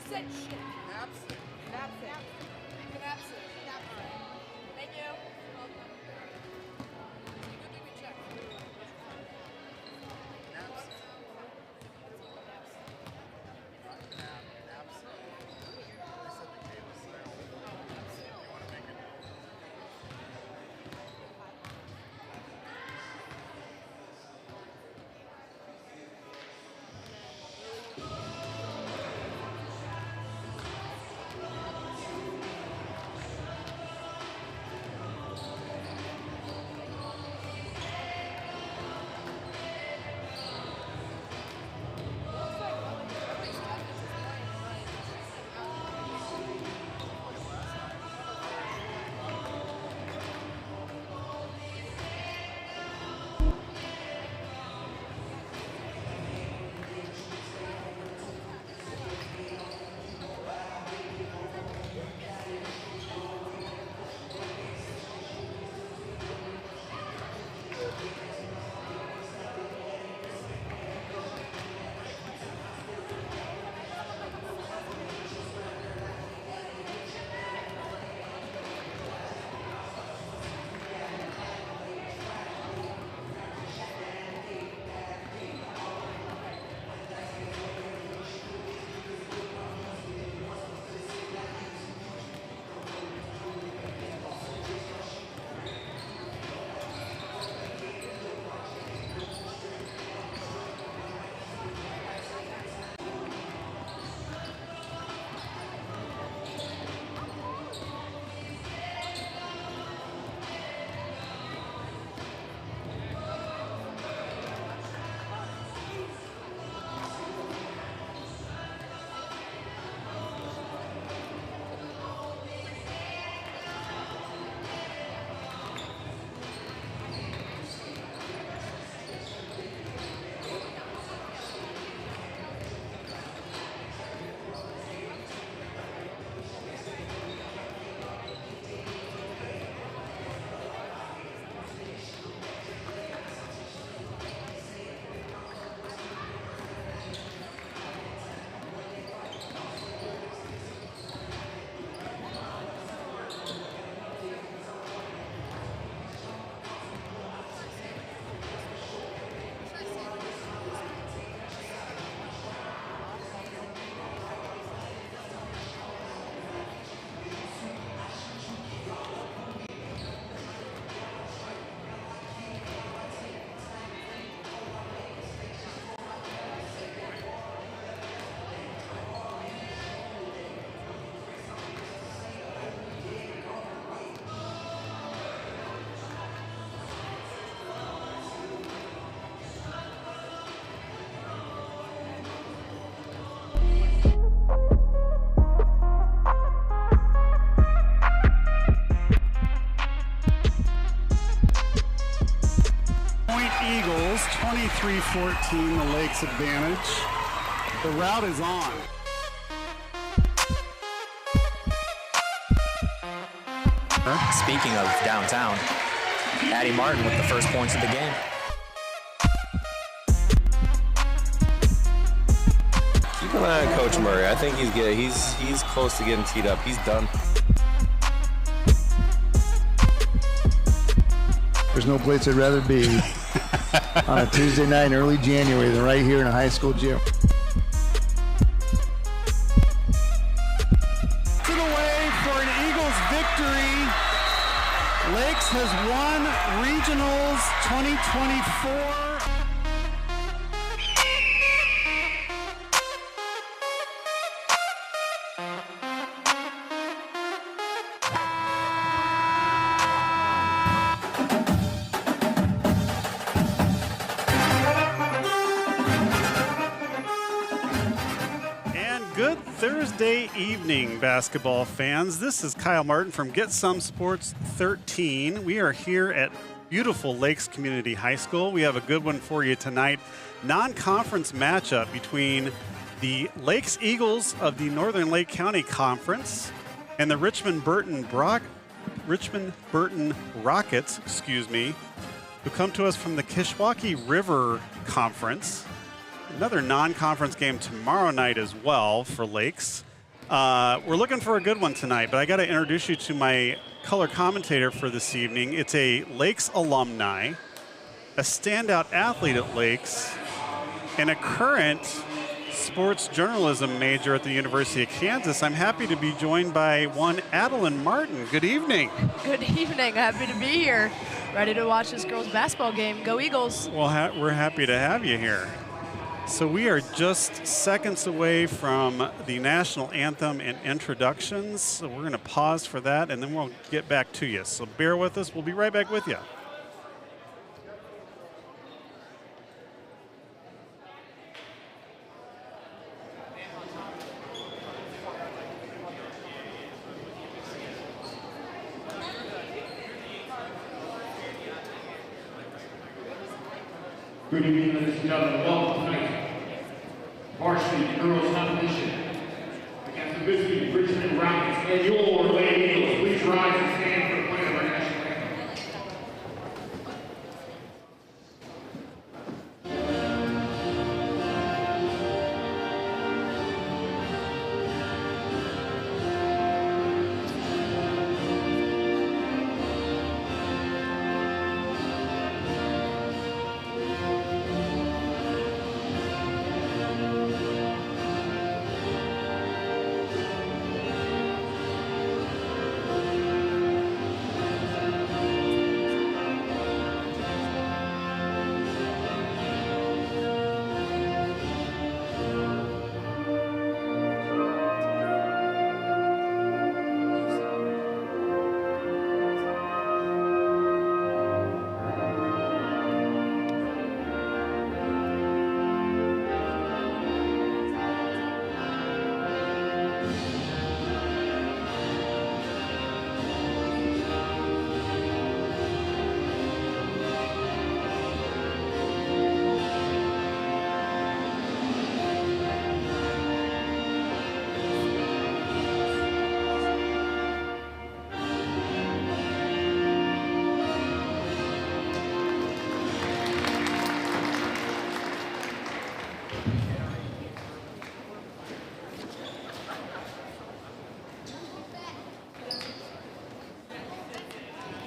said shit. Napsit. Napsit. Napsit. Thank you. Welcome. You go give me a check. Napsit. Eagles, 23-14, the Lakes advantage. The route is on. Speaking of downtown, Addie Martin with the first points of the game. Keep an eye on Coach Murray. I think he's good. He's close to getting teed up. He's done. There's no place I'd rather be on a Tuesday night in early January than right here in a high school gym. To the way for an Eagles victory. Lakes has won Regionals 2024. Good Thursday evening, basketball fans. This is Kyle Martin from Get Some Sports 13. We are here at beautiful Lakes Community High School. We have a good one for you tonight. Non-conference matchup between the Lakes Eagles of the Northern Lake County Conference and the Richmond-Burton Rockets, who come to us from the Kishwaukee River Conference. Another non-conference game tomorrow night as well for Lakes. We're looking for a good one tonight, but I got to introduce you to my color commentator for this evening. It's a Lakes alumni, a standout athlete at Lakes, and a current sports journalism major at the University of Kansas. I'm happy to be joined by one Adeline Martin. Good evening. Good evening. Happy to be here. Ready to watch this girls' basketball game. Go Eagles. Well, we're happy to have you here. So we are just seconds away from the national anthem and introductions. So we're going to pause for that, and then we'll get back to you. So bear with us. We'll be right back with you. Good evening, ladies and gentlemen. Welcome tonight. Varsity girls competition against the visiting Richmond Rockets and your Lady Eagles. Please rise and stand for the play of our national anthem.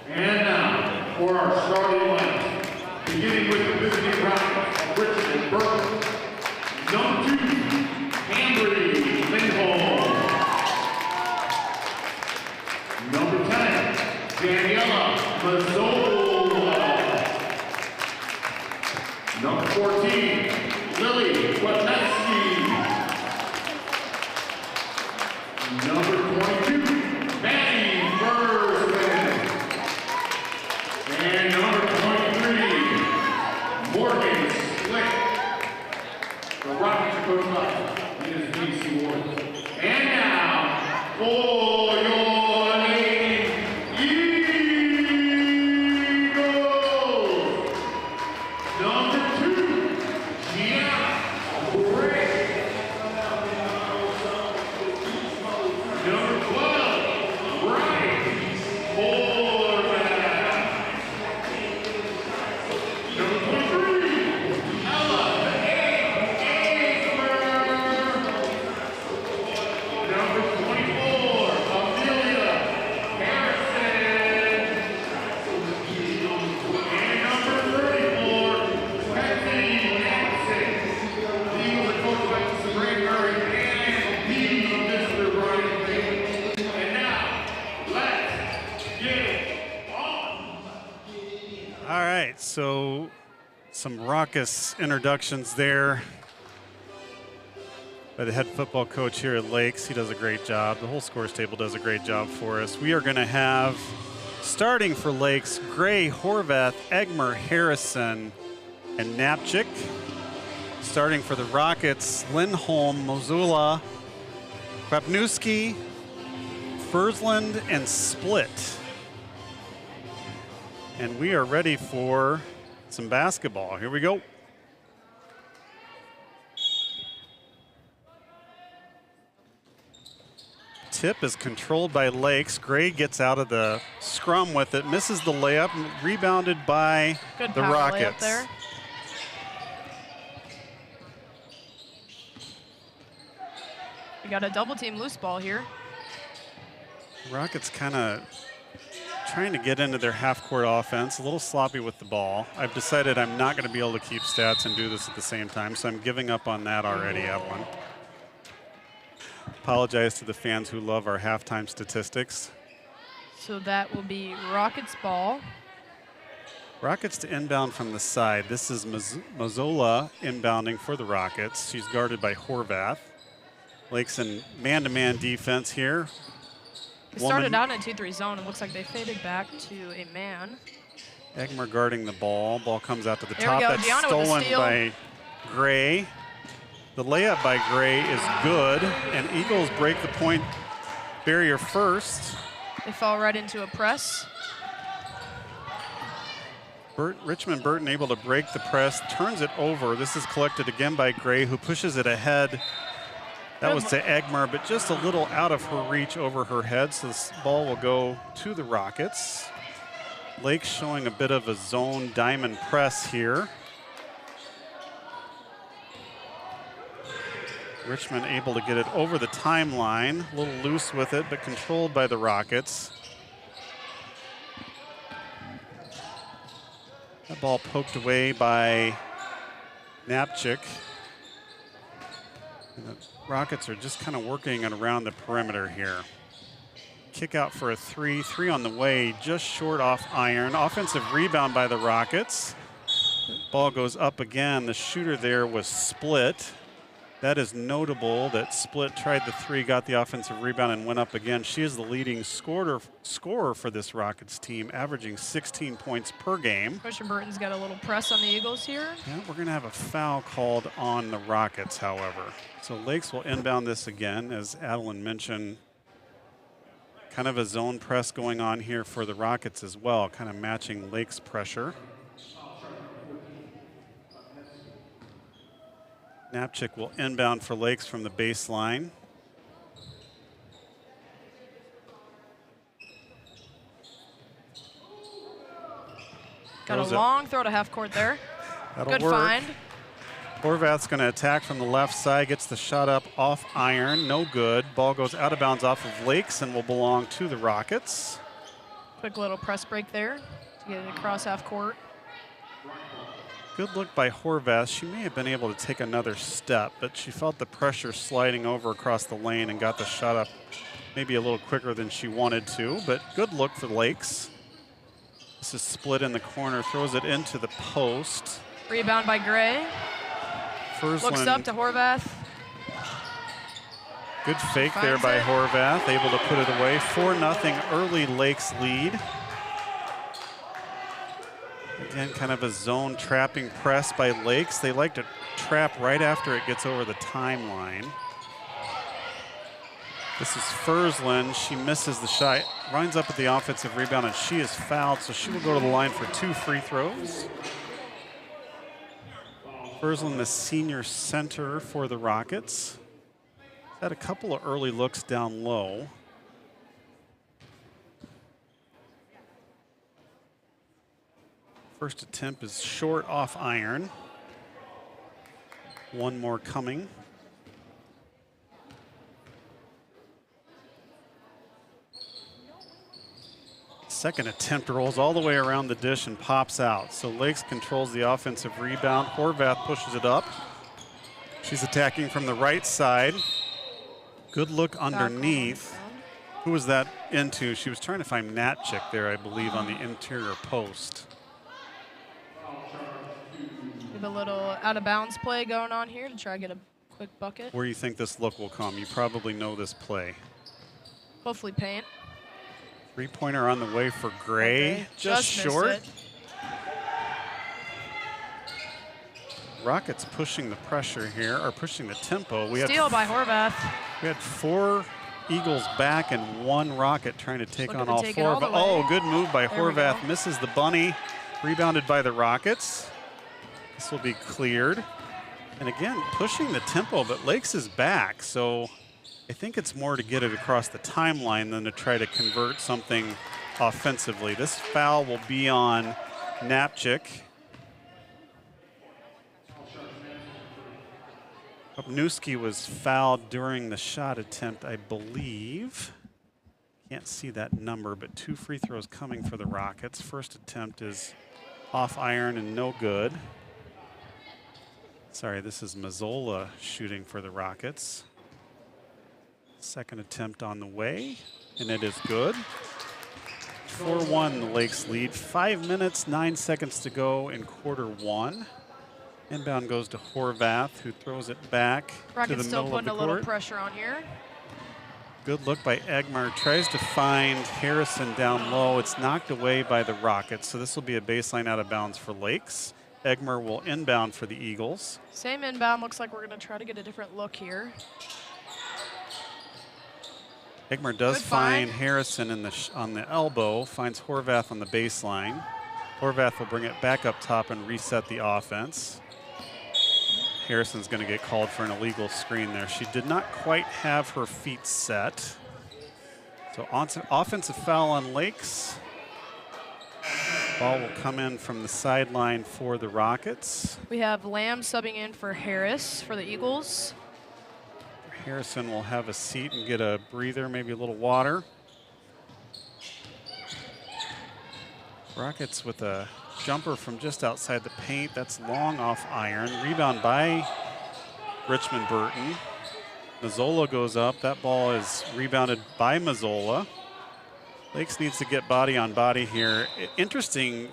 And now, for our starting lineup, beginning with the visiting Rockets of Richmond-Burton, number 2, Ambry Lindholm. Number 10, Daniela Mazzola. Number 14, Lily Wapetsky. Number 22, Maddie Bursman. And number 23, Morgan Slick. The Rockets are coached by Ms. DC Ward. And now, for your Lady Eagles, number 2, Gianna Bray. Number 12, Brian Horvath. Number 23, Ella Aisler. Number 24, Amelia Harrison. And number 34, Bethany Madison. The Eagles are coached by Sabrina Murray and Mr. Brian Bailey. And now, let's get on. All right, so some raucous introductions there by the head football coach here at Lakes. He does a great job. The whole scores table does a great job for us. We are going to have, starting for Lakes, Gray, Horvath, Egmer, Harrison, and Napchik. Starting for the Rockets, Lindholm, Mozula, Krapnewski, Fursland, and Split. And we are ready for some basketball. Here we go. Tip is controlled by Lakes. Gray gets out of the scrum with it, misses the layup, rebounded by Good the power Rockets. layup there. got a double team loose ball here. Rockets kind of trying to get into their half-court offense, a little sloppy with the ball. I've decided I'm not going to be able to keep stats and do this at the same time, so I'm giving up on that already, Evelyn. Apologize to the fans who love our halftime statistics. So that will be Rockets ball. Rockets to inbound from the side. This is Mazzola inbounding for the Rockets. She's guarded by Horvath. Lakes in man-to-man defense here. They started out in a 2-3 zone. It looks like they faded back to a man. Egmer guarding the ball. Ball comes out to the There top. we go. That's Gianna with the stolen steal. by Gray. The layup by Gray is good, and Eagles break the point barrier first. They fall right into a press. Richmond-Burton able to break the press, turns it over. This is collected again by Gray, who pushes it ahead. That was to Egmer, but just a little out of her reach over her head, so this ball will go to the Rockets. Lake showing a bit of a zone diamond press here. Richmond able to get it over the timeline, a little loose with it, but controlled by the Rockets. That ball poked away by Napchik. And the Rockets are just kind of working it around the perimeter here. Kick out for a three on the way, just short off iron. Offensive rebound by the Rockets. Ball goes up again. The shooter there was Split. That is notable that Split tried the three, got the offensive rebound, and went up again. She is the leading scorer for this Rockets team, averaging 16 points per game. Richmond-Burton's got a little press on the Eagles here. Yeah, we're going to have a foul called on the Rockets, however. So Lakes will inbound this again, as Adeline mentioned. Kind of a zone press going on here for the Rockets as well, kind of matching Lakes' pressure. Napchik will inbound for Lakes from the baseline. Got a long throw to half court there. Good find. Horvath's going to attack from the left side, gets the shot up off iron, no good. Ball goes out of bounds off of Lakes and will belong to the Rockets. Quick little press break there to get it across half court. Good look by Horvath. She may have been able to take another step, but she felt the pressure sliding over across the lane and got the shot up maybe a little quicker than she wanted to, but good look for Lakes. This is Split in the corner, throws it into the post. Rebound by Gray. Looks up to Horvath. Good fake there by Horvath, able to put it away. 4-0 early Lakes lead. Again, kind of a zone trapping press by Lakes. They like to trap right after it gets over the timeline. This is Fursland. She misses the shot, runs up at the offensive rebound, and she is fouled, so she will go to the line for 2 free throws. Fursland, the senior center for the Rockets. Had a couple of early looks down low. First attempt is short off iron. One more coming. Second attempt rolls all the way around the dish and pops out. So Lakes controls the offensive rebound. Horvath pushes it up. She's attacking from the right side. Good look underneath. Who was that into? She was trying to find Natchik there, I believe, on the interior post. A little out of bounds play going on here to try to get a quick bucket. Where do you think this look will come? You probably know this play. Hopefully paint. Three-pointer on the way for Gray. Okay. Just short. Missed it. Rockets pushing the pressure here, or pushing the tempo. Steal by Horvath. We had 4 Eagles back and 1 Rocket trying to take on all 4. But oh, good move by Horvath. Misses the bunny. Rebounded by the Rockets. This will be cleared. And again, pushing the tempo, but Lakes is back. So I think it's more to get it across the timeline than to try to convert something offensively. This foul will be on Napchik. Opnewski was fouled during the shot attempt, I believe. Can't see that number, but 2 free throws coming for the Rockets. First attempt is off iron and no good. Sorry, this is Mazzola shooting for the Rockets. Second attempt on the way, and it is good. 4-1, the Lakes lead. 5 minutes, 9 seconds to go in quarter 1. Inbound goes to Horvath, who throws it back to the Rockets still middle of putting the a little court. pressure on here. Good look by Egmer. Tries to find Harrison down low. It's knocked away by the Rockets, so this will be a baseline out of bounds for Lakes. Egmer will inbound for the Eagles. Same inbound. Looks like we're going to try to get a different look here. Egmer does Good find find. Harrison in on the elbow, finds Horvath on the baseline. Horvath will bring it back up top and reset the offense. Harrison's going to get called for an illegal screen there. She did not quite have her feet set. So offensive foul on Lakes. Ball will come in from the sideline for the Rockets. We have Lamb subbing in for Harris for the Eagles. Harrison will have a seat and get a breather, maybe a little water. Rockets with a jumper from just outside the paint. That's long off iron. Rebound by Richmond-Burton. Mazzola goes up. That ball is rebounded by Mazzola. Lakes needs to get body on body here. Interesting,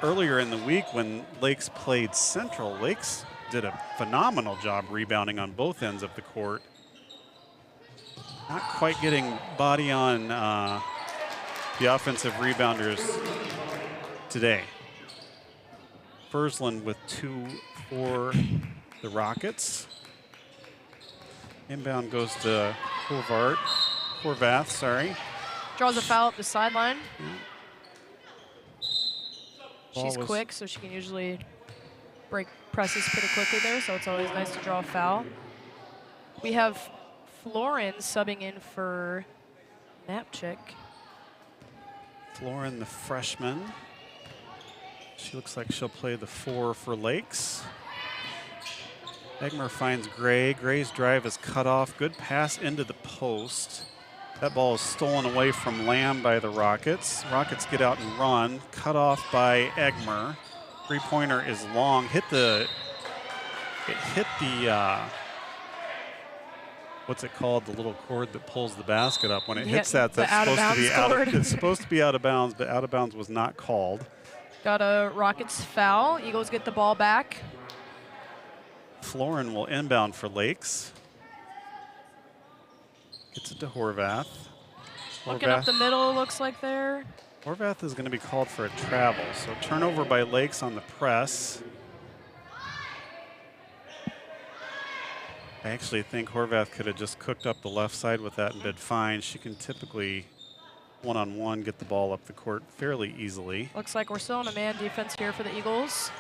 earlier in the week when Lakes played Central, Lakes did a phenomenal job rebounding on both ends of the court. Not quite getting body on the offensive rebounders today. Fursland with 2 for the Rockets. Inbound goes to Horvath, sorry. Draws a foul up the sideline. Ball She's was- quick, so she can usually break presses pretty quickly there, so it's always nice to draw a foul. We have Florin subbing in for Napchick. Florin, the freshman. She looks like she'll play the 4 for Lakes. Egmer finds Gray. Gray's drive is cut off. Good pass into the post. That ball is stolen away from Lamb by the Rockets. Rockets get out and run. Cut off by Egmer. Three-pointer is long. It hit the what's it called? The little cord that pulls the basket up. When it Yeah, hits that, the that's supposed to be out-of-bounds cord. it's supposed to be out of bounds, but out of bounds was not called. Got a Rockets foul. Eagles get the ball back. Florin will inbound for Lakes. Gets it to Horvath. Looking up the middle, looks like there. Horvath is going to be called for a travel. So turnover by Lakes on the press. I actually think Horvath could have just cooked up the left side with that and did fine. She can typically one-on-one get the ball up the court fairly easily. Looks like we're still in a man defense here for the Eagles.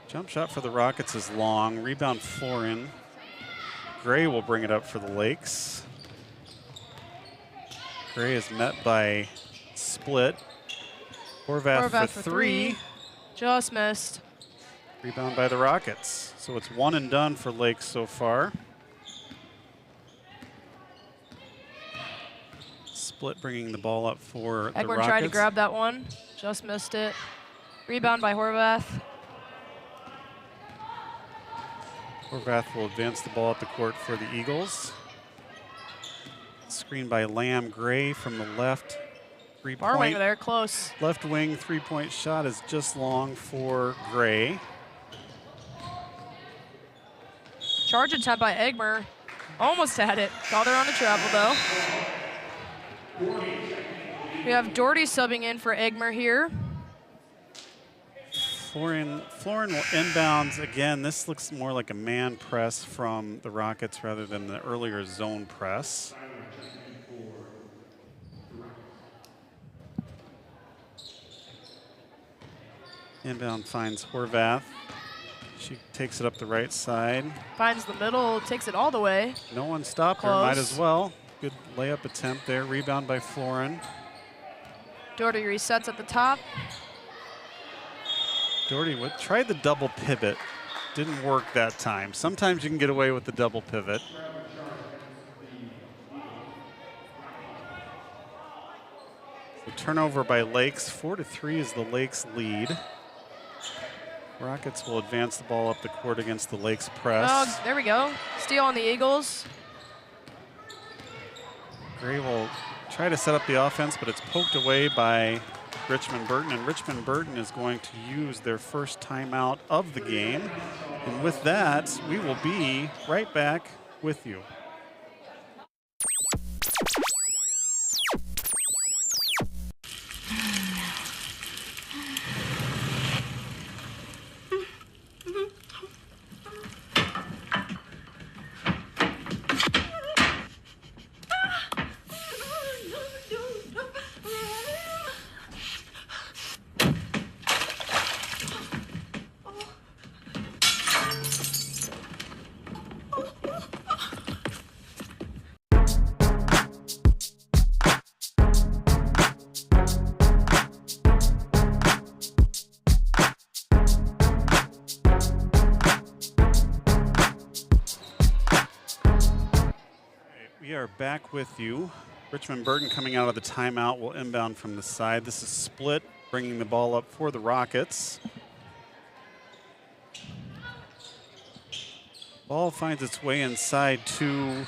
Jump shot for the Rockets is long. Rebound Florin. Gray will bring it up for the Lakes. Gray is met by Split. Horvath for three. Just missed. Rebound by the Rockets. So it's one and done for Lakes so far. Split bringing the ball up for the Egmer Rockets. tried to grab that one. Just missed it. Rebound by Horvath. Horvath will advance the ball up the court for the Eagles. Screen by Lamb. Gray from the left. Far wing there, close. Left wing three-point shot is just long for Gray. Charge attempt by Egmer. Almost had it. Called her on a travel, though. We have Doherty subbing in for Egmer here. Florin will inbounds again. This looks more like a man press from the Rockets rather than the earlier zone press. Inbound finds Horvath. She takes it up the right side. Finds the middle, takes it all the way. No one stopped her, Close. might as well. Good layup attempt there. Rebound by Florin. Doherty resets at the top. Doherty tried the double pivot Didn't work that time. Sometimes you can get away with the double pivot. The turnover by Lakes, 4-3 is the Lakes lead. Rockets will advance the ball up the court against the Lakes press. Oh, there we go. Steal on the Eagles. Gray will try to set up the offense, but it's poked away by Richmond-Burton, and Richmond-Burton is going to use their first timeout of the game. And with that, we will be right back with you. We are back with you. Richmond-Burton coming out of the timeout will inbound from the side. This is Split bringing the ball up for the Rockets. Ball finds its way inside to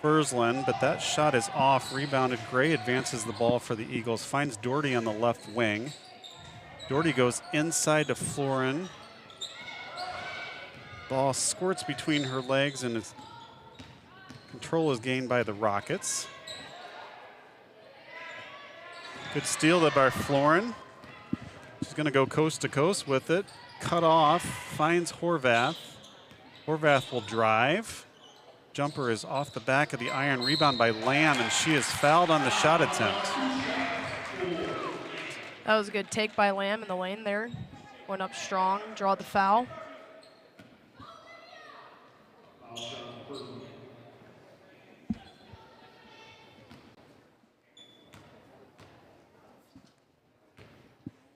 Fursland, but that shot is off. Rebounded. Gray advances the ball for the Eagles. Finds Doherty on the left wing. Doherty goes inside to Florin. Ball squirts between her legs and it's control is gained by the Rockets. Good steal there by Florin. She's going to go coast to coast with it. Cut off, finds Horvath. Horvath will drive. Jumper is off the back of the iron. Rebound by Lamb, and she is fouled on the shot attempt. That was a good take by Lamb in the lane there. Went up strong, draw the foul.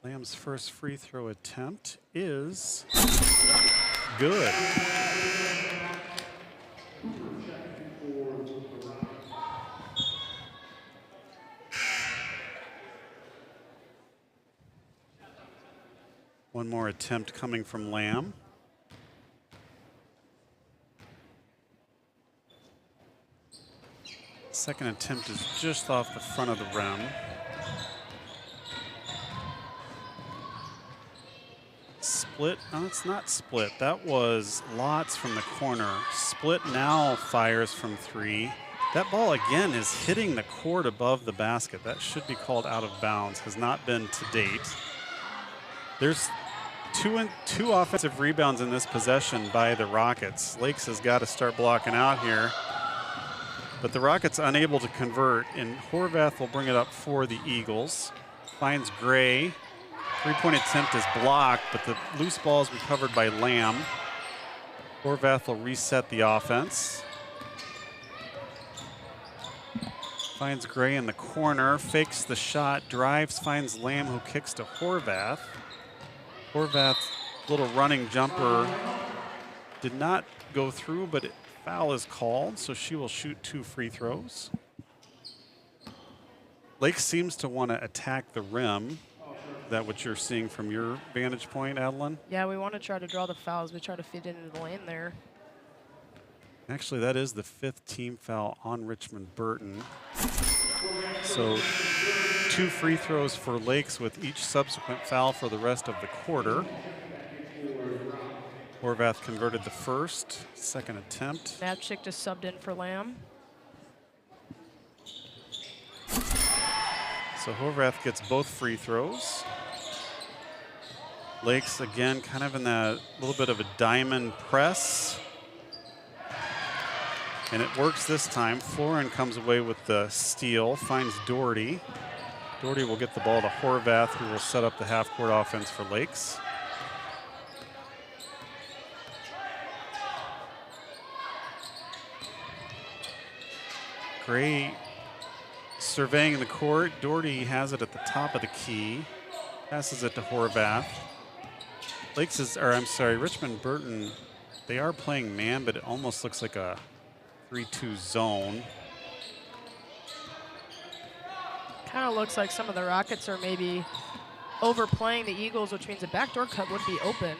Lamb's first free throw attempt is good. One more attempt coming from Lamb. Second attempt is just off the front of the rim. Split, oh, it's not Split. That was Lots from the corner. Split now fires from three. That ball again is hitting the court above the basket. That should be called out of bounds, has not been to date. There's two offensive rebounds in this possession by the Rockets. Lakes has got to start blocking out here. But the Rockets unable to convert, and Horvath will bring it up for the Eagles. Finds Gray. Three-point attempt is blocked, but the loose ball is recovered by Lamb. Horvath will reset the offense. Finds Gray in the corner, fakes the shot, drives, finds Lamb, who kicks to Horvath. Horvath, little running jumper, did not go through, but foul is called, so she will shoot 2 free throws. Lake seems to want to attack the rim. Is that what you're seeing from your vantage point, Adeline? Yeah, we want to try to draw the fouls. We try to feed it into the lane there. Actually, that is the 5th team foul on Richmond-Burton. So 2 free throws for Lakes with each subsequent foul for the rest of the quarter. Horvath converted the first, second attempt. Matchik just subbed in for Lamb. So Horvath gets both free throws. Lakes again kind of in that little bit of a diamond press. And it works this time. Florin comes away with the steal, finds Doherty. Doherty will get the ball to Horvath, who will set up the half-court offense for Lakes. Gray surveying the court. Doherty has it at the top of the key. Passes it to Horvath. Richmond-Burton, they are playing man, but it almost looks like a 3-2 zone. Kind of looks like some of the Rockets are maybe overplaying the Eagles, which means a backdoor cut would be open.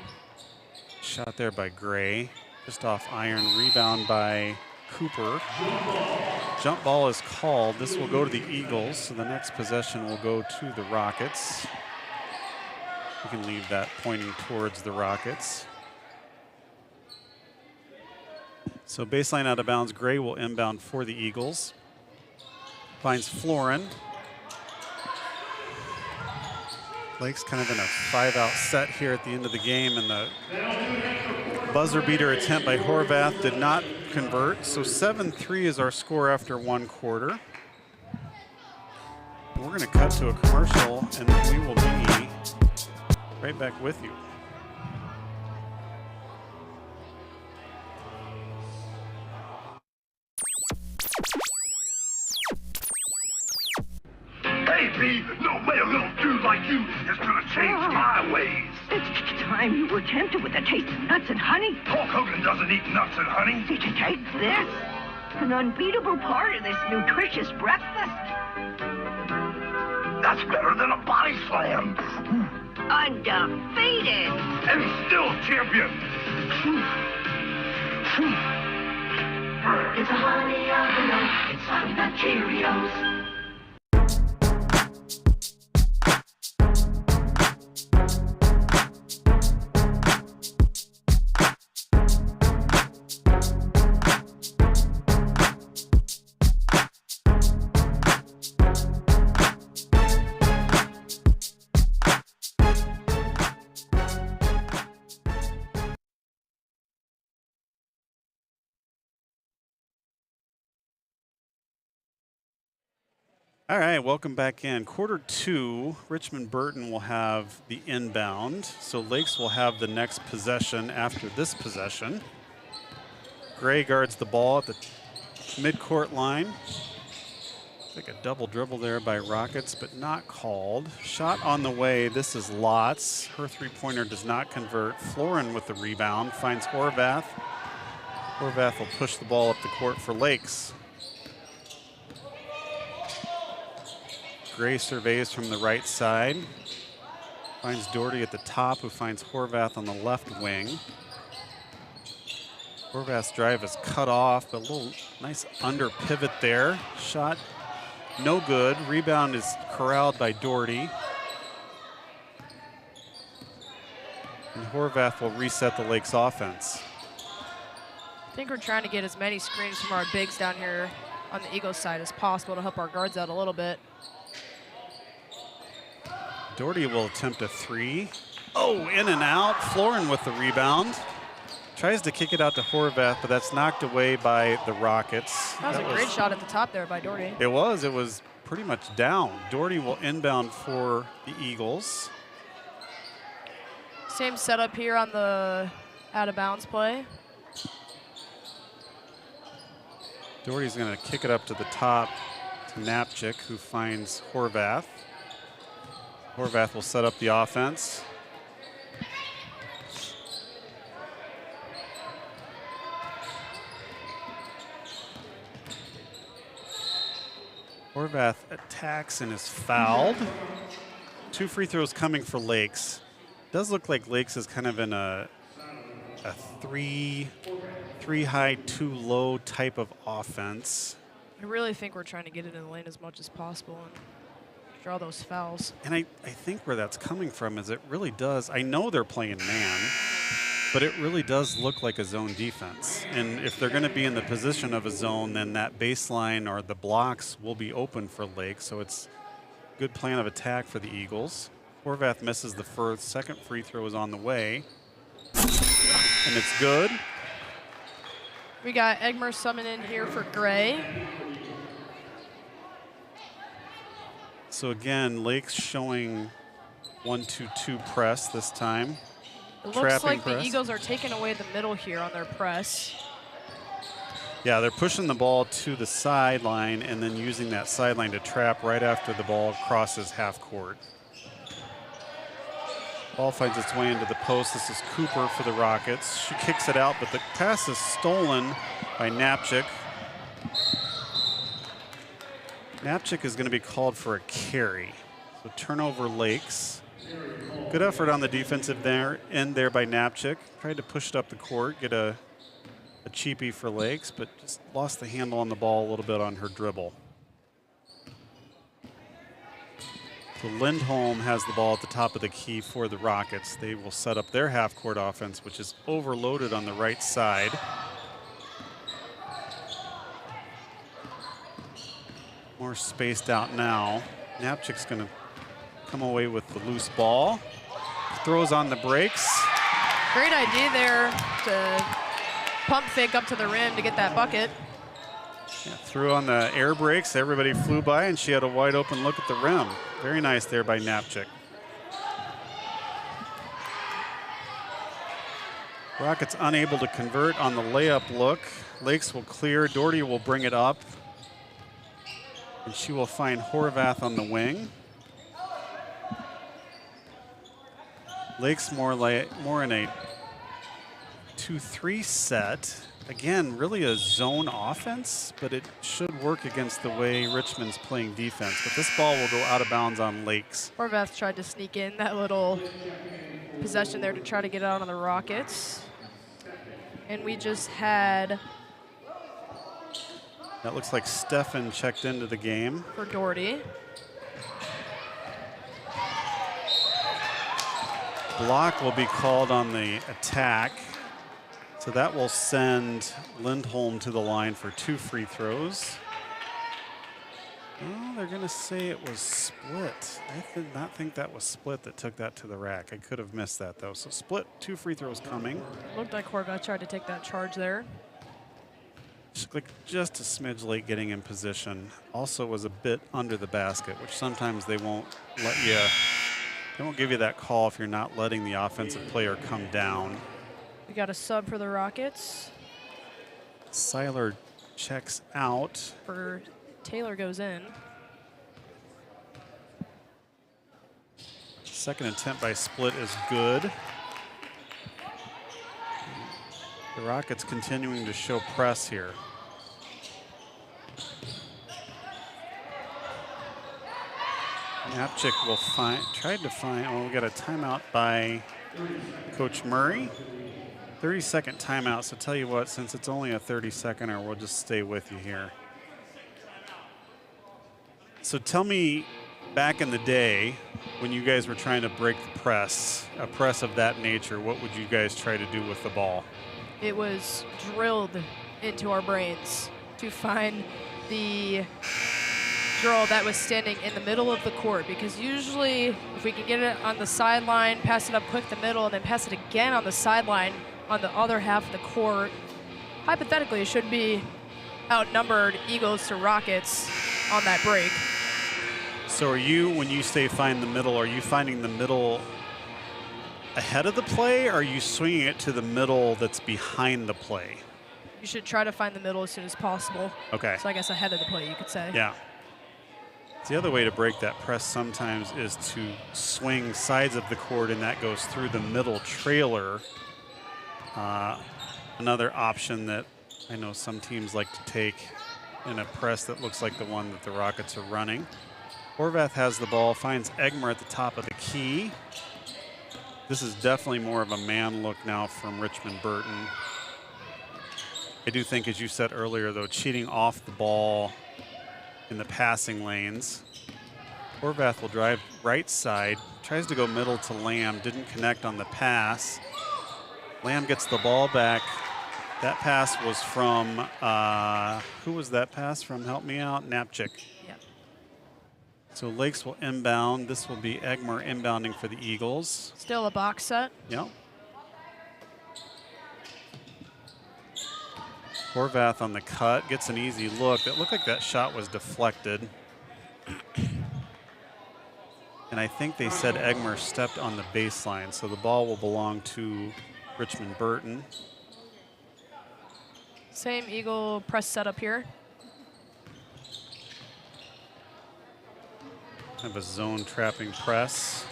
Shot there by Gray, just off iron, rebound by Cooper. Jump ball is called. This will go to the Eagles, so the next possession will go to the Rockets. We can leave that pointing towards the Rockets. So baseline out of bounds, Gray will inbound for the Eagles. Finds Florin. Lake's kind of in a 5-out set here at the end of the game, and the buzzer beater attempt by Horvath did not convert. So 7-3 is our score after 1 quarter. We're going to cut to a commercial, and then we will be right back with you. Baby, no way a little dude like you is gonna change my ways. It's time you were tempted with a taste of nuts and honey. Hulk Hogan doesn't eat nuts and honey. Did you take this? An unbeatable part of this nutritious breakfast. That's better than a body slam. Undefeated. And still champion. It's a honey on the nut. It's honey nut Cheerios. All right, welcome back in. Quarter 2, Richmond-Burton will have the inbound. So Lakes will have the next possession after this possession. Gray guards the ball at the midcourt line. Like a double dribble there by Rockets, but not called. Shot on the way, this is Lotz. Her three-pointer does not convert. Florin with the rebound, finds Horvath. Horvath will push the ball up the court for Lakes. Gray surveys from the right side. Finds Doherty at the top, who finds Horvath on the left wing. Horvath's drive is cut off, but a little nice under pivot there. Shot no good. Rebound is corralled by Doherty. And Horvath will reset the Lakes offense. I think we're trying to get as many screens from our bigs down here on the Eagles side as possible to help our guards out a little bit. Doherty will attempt a 3. Oh, in and out. Florin with the rebound. Tries to kick it out to Horvath, but that's knocked away by the Rockets. That was a great shot at the top there by Doherty. It was pretty much down. Doherty will inbound for the Eagles. Same setup here on the out of bounds play. Doherty's going to kick it up to the top to Napchik, who finds Horvath. Horvath will set up the offense. Horvath attacks and is fouled. 2 free throws coming for Lakes. Does look like Lakes is kind of in a 3 high, 2 low type of offense. I really think we're trying to get it in the lane as much as possible and draw those fouls. And I think where that's coming from is it really does, I know they're playing man, but it really does look like a zone defense. And if they're going to be in the position of a zone, then that baseline or the blocks will be open for Lake. So it's a good plan of attack for the Eagles. Horvath misses the first. Second free throw is on the way. And it's good. We got Egmer summing in here for Gray. So again, Lake's showing 1-2-2 press this time. It looks like the Eagles are taking away the middle here on their press. Yeah, they're pushing the ball to the sideline and then using that sideline to trap right after the ball crosses half court. Ball finds its way into the post. This is Cooper for the Rockets. She kicks it out, but the pass is stolen by Knapczyk. Knapczyk is going to be called for a carry. So turnover Lakes. Good effort on the defensive end there by Knapczyk. Tried to push it up the court, get a cheapie for Lakes, but just lost the handle on the ball a little bit on her dribble. So Lindholm has the ball at the top of the key for the Rockets. They will set up their half-court offense, which is overloaded on the right side. More spaced out now. Knapczyk's going to come away with the loose ball. Throws on the brakes. Great idea there to pump fake up to the rim to get that bucket. Yeah, threw on the air brakes. Everybody flew by, and she had a wide open look at the rim. Very nice there by Knapczyk. Rockets unable to convert on the layup look. Lakes will clear. Doherty will bring it up. And she will find Horvath on the wing. Lakes more in a 2-3 set. Again, really a zone offense, but it should work against the way Richmond's playing defense. But this ball will go out of bounds on Lakes. Horvath tried to sneak in that little possession there to try to get out on the Rockets. And we just had... That looks like Stefan checked into the game. For Doherty. Block will be called on the attack. So that will send Lindholm to the line for 2 free throws. Oh, they're going to say it was split. I did not think that was split that took that to the rack. I could have missed that, though. So split, 2 free throws coming. Looked like Horvath tried to take that charge there. Like just a smidge late getting in position. Also was a bit under the basket, which sometimes they won't let you, they won't give you that call if you're not letting the offensive player come down. We got a sub for the Rockets. Seiler checks out. For Taylor goes in. Second attempt by Split is good. The Rockets continuing to show press here. Knapczyk will tried to find, oh, we got a timeout by Coach Murray. 30-second timeout, so tell you what, since it's only a 30-seconder, we'll just stay with you here. So tell me, back in the day, when you guys were trying to break the press, a press of that nature, what would you guys try to do with the ball? It was drilled into our brains to find the girl that was standing in the middle of the court, because usually if we can get it on the sideline, pass it up quick the middle, and then pass it again on the sideline on the other half of the court, hypothetically it should be outnumbered Eagles to Rockets on that break. So are you, when you say find the middle, are you finding the middle ahead of the play, or are you swinging it to the middle that's behind the play? You should try to find the middle as soon as possible. Okay. So I guess ahead of the play, you could say. Yeah. The other way to break that press sometimes is to swing sides of the court, and that goes through the middle trailer. Another option that I know some teams like to take in a press that looks like the one that the Rockets are running. Horvath has the ball, finds Egmer at the top of the key. This is definitely more of a man look now from Richmond-Burton. I do think, as you said earlier, though, cheating off the ball in the passing lanes. Horvath will drive right side, tries to go middle to Lamb, didn't connect on the pass. Lamb gets the ball back. That pass was from, who was that pass from? Help me out, Knapczyk. Yep. So Lakes will inbound. This will be Egmer inbounding for the Eagles. Still a box set. Yep. Horvath on the cut, gets an easy look. It looked like that shot was deflected. And I think they said Egmer stepped on the baseline, so the ball will belong to Richmond-Burton. Same Eagle press setup here. Kind of a zone trapping press.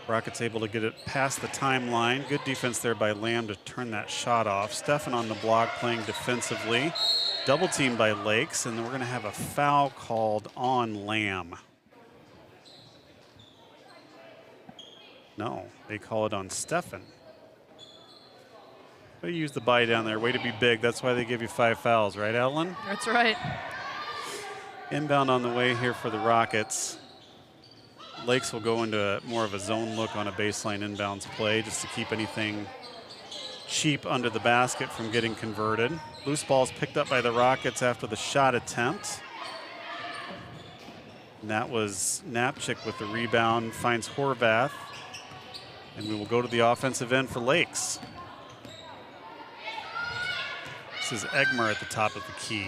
Rockets able to get it past the timeline. Good defense there by Lamb to turn that shot off. Stefan on the block playing defensively. Double teamed by Lakes, and then we're going to have a foul called on Lamb. No, they call it on Stefan. They use the body down there. Way to be big. That's why they give you 5 fouls, right, Adeline? That's right. Inbound on the way here for the Rockets. Lakes will go into more of a zone look on a baseline inbounds play just to keep anything cheap under the basket from getting converted. Loose ball's picked up by the Rockets after the shot attempt. And that was Knapczyk with the rebound, finds Horvath. And we will go to the offensive end for Lakes. This is Egmer at the top of the key.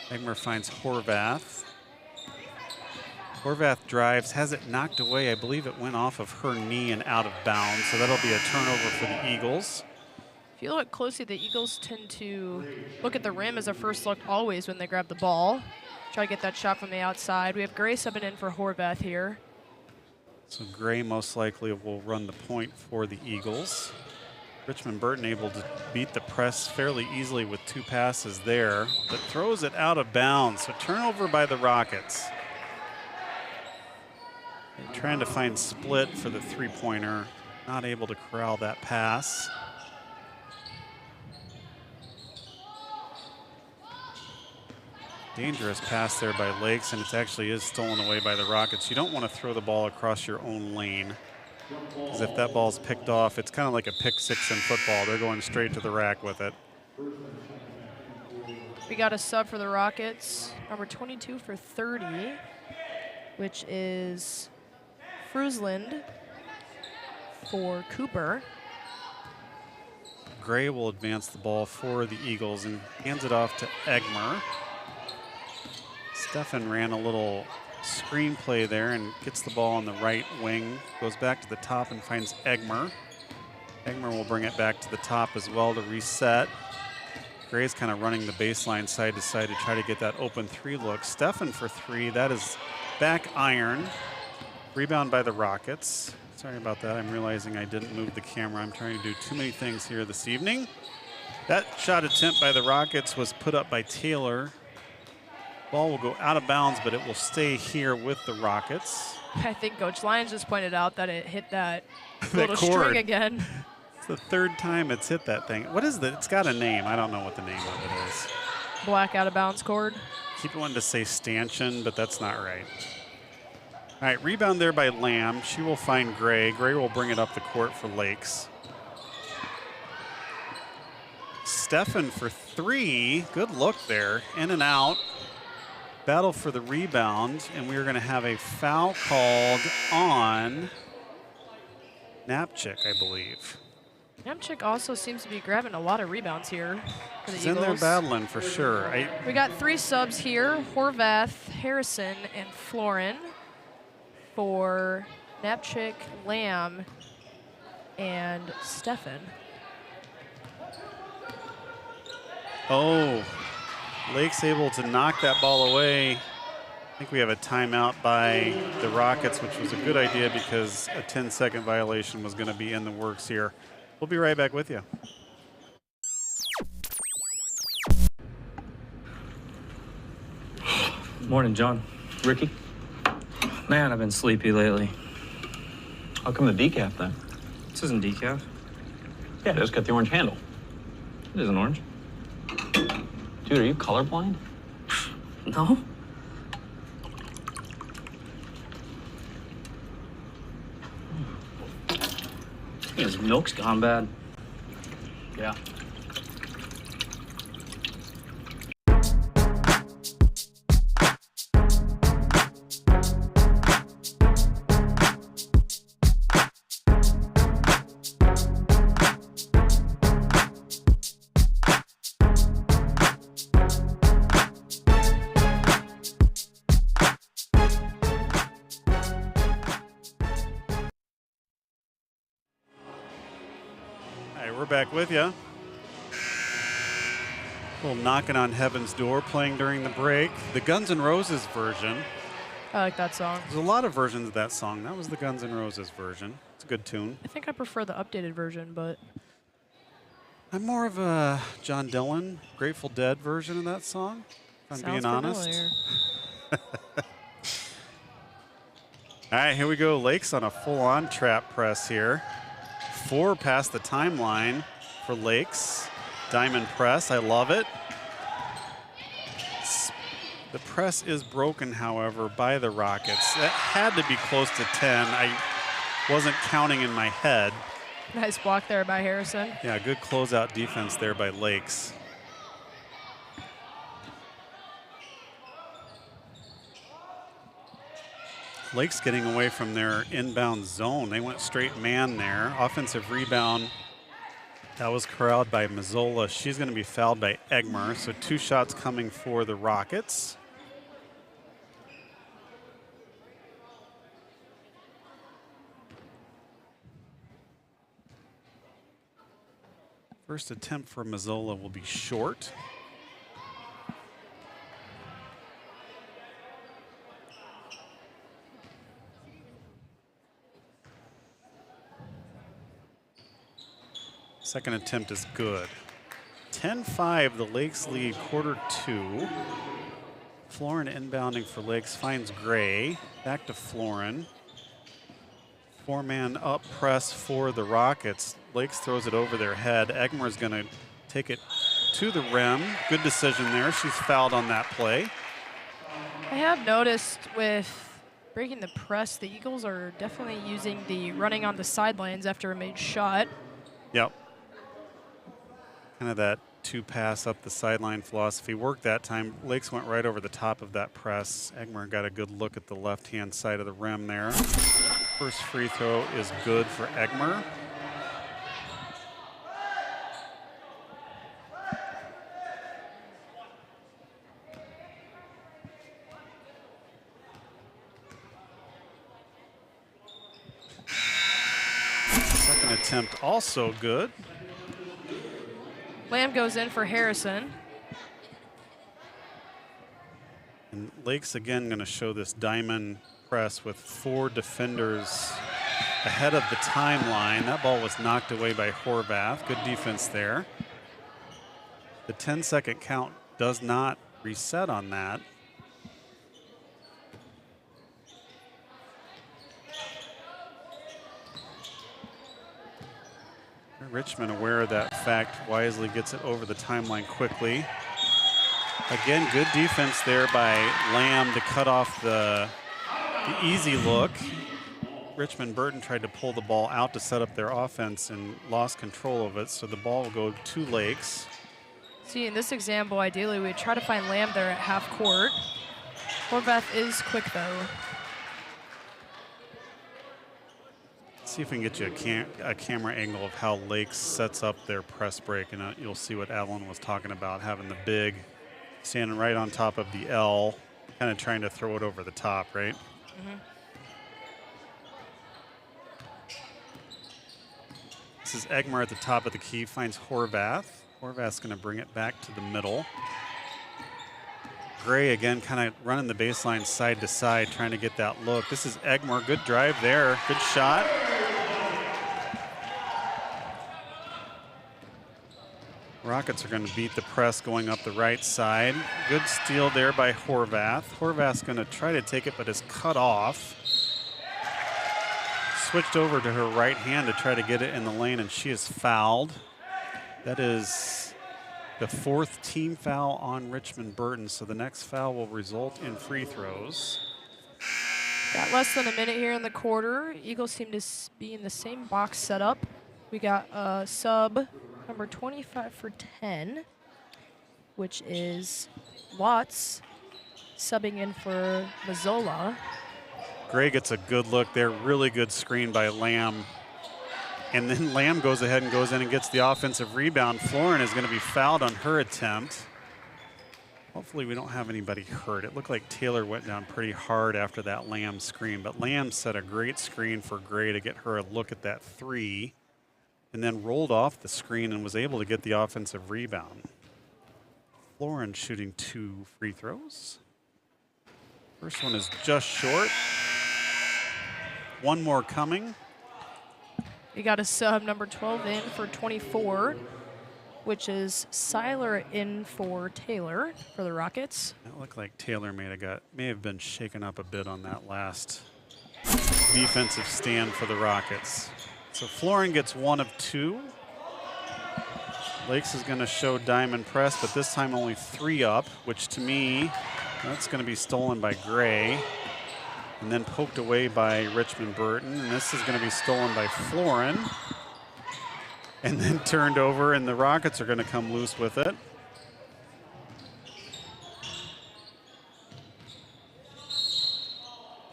Egmer finds Horvath. Horvath drives, has it knocked away. I believe it went off of her knee and out of bounds, so that'll be a turnover for the Eagles. If you look closely, the Eagles tend to look at the rim as a first look always when they grab the ball. Try to get that shot from the outside. We have Gray subbing in for Horvath here. So Gray most likely will run the point for the Eagles. Richmond-Burton able to beat the press fairly easily with 2 passes there, but throws it out of bounds. So turnover by the Rockets. And trying to find split for the 3-pointer. Not able to corral that pass. Dangerous pass there by Lakes, and it actually is stolen away by the Rockets. You don't want to throw the ball across your own lane, because if that ball's picked off, it's kind of like a pick 6 in football. They're going straight to the rack with it. We got a sub for the Rockets, number 22 for 30, which is Frusland for Cooper. Gray will advance the ball for the Eagles and hands it off to Egmer. Stefan ran a little screen play there and gets the ball on the right wing, goes back to the top and finds Egmer. Egmer will bring it back to the top as well to reset. Gray's kind of running the baseline side to side to try to get that open 3 look. Stefan for 3, that is back iron. Rebound by the Rockets. Sorry about that, I'm realizing I didn't move the camera. I'm trying to do too many things here this evening. That shot attempt by the Rockets was put up by Taylor. Ball will go out of bounds, but it will stay here with the Rockets. I think Coach Lyons just pointed out that it hit that That little cord. string again. It's the 3rd time it's hit that thing. What is that? It's got a name. I don't know what the name of it is. Black out of bounds cord. Keep wanting to say stanchion, but that's not right. All right, rebound there by Lamb. She will find Gray. Gray will bring it up the court for Lakes. Stefan for 3. Good look there. In and out. Battle for the rebound, and we are going to have a foul called on Knapczyk, I believe. Knapczyk also seems to be grabbing a lot of rebounds here for the He's Eagles. in there battling for sure. We got 3 subs here, Horvath, Harrison, and Florin for Knapczyk, Lamb, and Stefan. Oh, Lake's able to knock that ball away. I think we have a timeout by the Rockets, which was a good idea because a 10-second violation was going to be in the works here. We'll be right back with you. Morning, John. Ricky, Man, I've been sleepy lately. how come the decaf then? This isn't decaf. Yeah, it just got the orange handle. It isn't orange. Dude, are you colorblind? No? His milk's gone bad. Yeah. We're back with you. A little knocking on heaven's door playing during the break. The Guns N' Roses version I like that song. There's a lot of versions of that song. That was the Guns N' Roses version. It's a good tune. I think I prefer the updated version, but I'm more of a John Dillon, Grateful Dead version of that song, if I'm being honest. Familiar. All right, here we go. Lakes on a full-on trap press here. 4 past the timeline for Lakes. Diamond press, I love it. The press is broken, however, by the Rockets. That had to be close to 10. I wasn't counting in my head. Nice block there by Harrison. Yeah, good closeout defense there by Lakes. Lakes getting away from their inbound zone. They went straight man there. Offensive rebound. That was corralled by Mazzola. She's going to be fouled by Egmer. So 2 shots coming for the Rockets. First attempt for Mazzola will be short. Second attempt is good. 10-5, the Lakes lead, quarter 2. Florin inbounding for Lakes, finds Gray. Back to Florin. 4-man up press for the Rockets. Lakes throws it over their head. Egmer's going to take it to the rim. Good decision there. She's fouled on that play. I have noticed with breaking the press, the Eagles are definitely using the running on the sidelines after a made shot. Yep. Kind of that 2-pass up the sideline philosophy. Worked that time. Lakes went right over the top of that press. Egmer got a good look at the left-hand side of the rim there. First free throw is good for Egmer. Second attempt also good. Lamb goes in for Harrison. And Lakes again going to show this diamond press with 4 defenders ahead of the timeline. That ball was knocked away by Horvath. Good defense there. The 10-second count does not reset on that. Richmond, aware of that fact, wisely gets it over the timeline quickly. Again, good defense there by Lamb to cut off the easy look. Richmond-Burton tried to pull the ball out to set up their offense and lost control of it, so the ball will go to Lakes. See, in this example, ideally, we try to find Lamb there at half court. Horvath is quick, though. See if we can get you a camera angle of how Lakes sets up their press break, and you'll see what Alan was talking about, having the big standing right on top of the L, kind of trying to throw it over the top, right? Mm-hmm. This is Egmer at the top of the key, finds Horvath. Horvath's going to bring it back to the middle. Gray again kind of running the baseline side to side, trying to get that look. This is Egmer, good drive there, good shot. Rockets are going to beat the press going up the right side. Good steal there by Horvath. Horvath's going to try to take it, but is cut off. Switched over to her right hand to try to get it in the lane, and she is fouled. That is the 4th team foul on Richmond-Burton, so the next foul will result in free throws. Got less than a minute here in the quarter. Eagles seem to be in the same box setup. We got a sub number 25 for 10, which is Watts subbing in for Mazzola. Gray gets a good look there, really good screen by Lamb. And then Lamb goes ahead and goes in and gets the offensive rebound. Florin is going to be fouled on her attempt. Hopefully we don't have anybody hurt. It looked like Taylor went down pretty hard after that Lamb screen, but Lamb set a great screen for Gray to get her a look at that 3, and then rolled off the screen and was able to get the offensive rebound. Florin shooting 2 free throws. First one is just short. One more coming. We got a sub number 12 in for 24, which is Seiler in for Taylor for the Rockets. It looked like Taylor may have been shaken up a bit on that last defensive stand for the Rockets. So Florin gets 1 of 2. Lakes is going to show diamond press, but this time only 3 up, which to me, that's going to be stolen by Gray and then poked away by Richmond-Burton. And this is going to be stolen by Florin and then turned over, and the Rockets are going to come loose with it.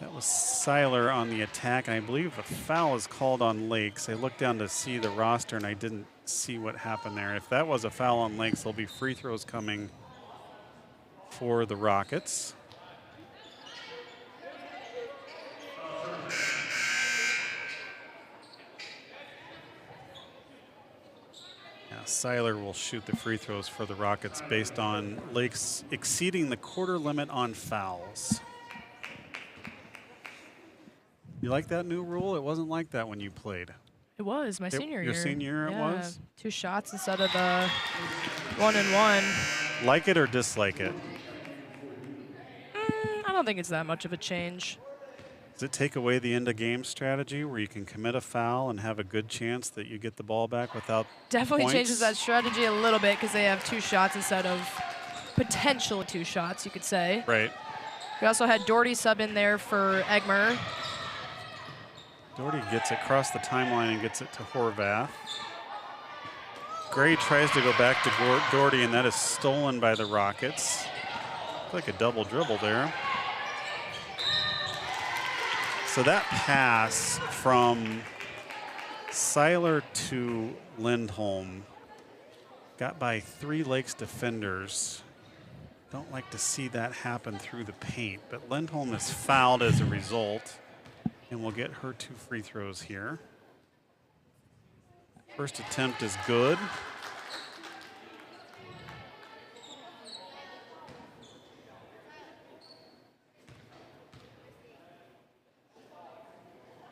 That was Seiler on the attack, and I believe a foul is called on Lakes. I looked down to see the roster, and I didn't see what happened there. If that was a foul on Lakes, there'll be free throws coming for the Rockets. Yeah, Seiler will shoot the free throws for the Rockets based on Lakes exceeding the quarter limit on fouls. You like that new rule? It wasn't like that when you played. It was my senior year. Your senior year it was? 2 shots instead of the 1 and 1. Like it or dislike it? I don't think it's that much of a change. Does it take away the end of game strategy where you can commit a foul and have a good chance that you get the ball back without Definitely points? changes that strategy a little bit because they have 2 shots instead of potential 2 shots, you could say. Right. We also had Doherty sub in there for Egmer. Doherty gets it across the timeline and gets it to Horvath. Gray tries to go back to Doherty, and that is stolen by the Rockets. Looks like a double dribble there. So that pass from Seiler to Lindholm got by 3 Lakes defenders. Don't like to see that happen through the paint, but Lindholm is fouled as a result. And we'll get her 2 free throws here. First attempt is good.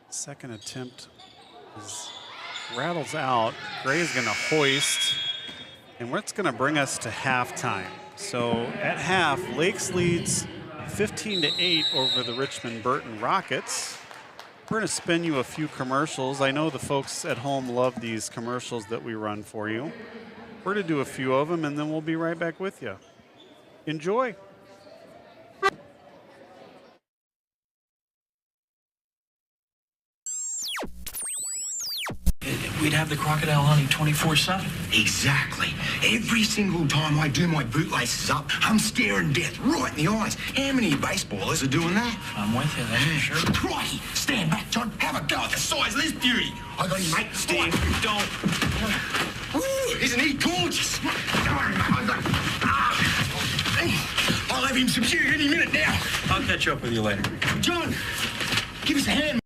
Second attempt rattles out. Gray is going to hoist. And what's going to bring us to halftime. So at half, Lakes leads 15-8 over the Richmond-Burton Rockets. We're going to spin you a few commercials. I know the folks at home love these commercials that we run for you. We're going to do a few of them, and then we'll be right back with you. Enjoy. We'd have the crocodile hunting 24/7. Exactly. Every single time I do my bootlaces up, I'm staring death right in the eyes. How many baseballers are doing that? I'm with you, that's for sure. Crikey! Stand back, John. Have a go at the size of this beauty. I got him, mate. Steve, don't. Ooh, isn't he gorgeous? I'll have him subdued any minute now. I'll catch up with you later. John, give us a hand.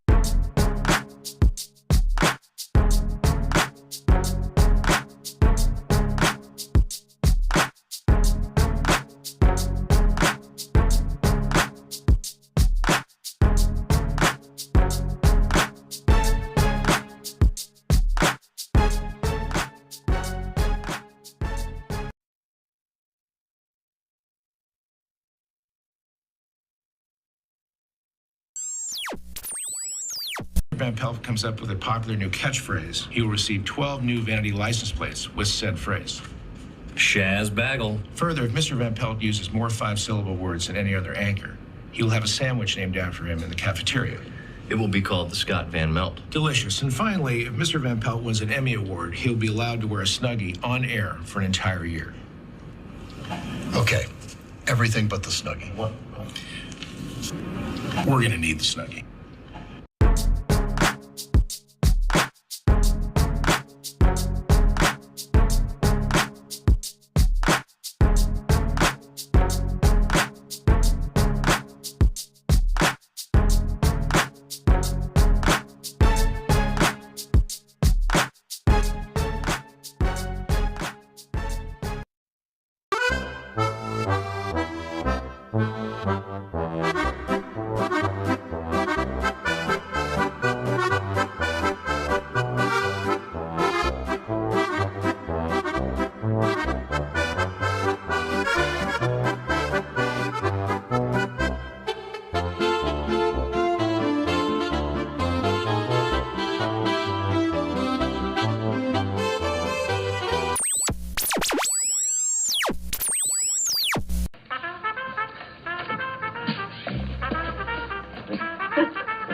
Van Pelt comes up with a popular new catchphrase. He will receive 12 new vanity license plates with said phrase. Shaz Bagel. Further, if Mr. Van Pelt uses more 5-syllable words than any other anchor, he will have a sandwich named after him in the cafeteria. It will be called the Scott Van Melt. Delicious. And finally, if Mr. Van Pelt wins an Emmy Award, he'll be allowed to wear a Snuggie on air for an entire year. Okay. Everything but the Snuggie. What? We're gonna need the Snuggie.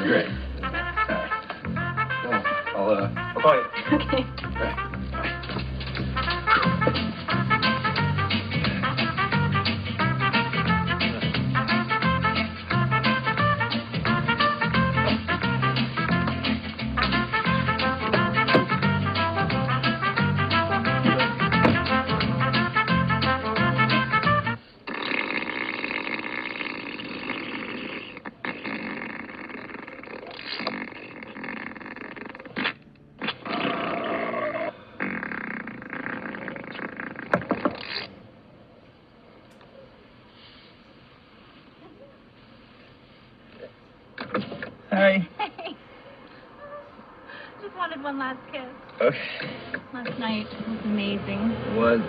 Great. I'll call you. Okay. Hi. Hey. Just wanted one last kiss. Okay. Last night was amazing. What?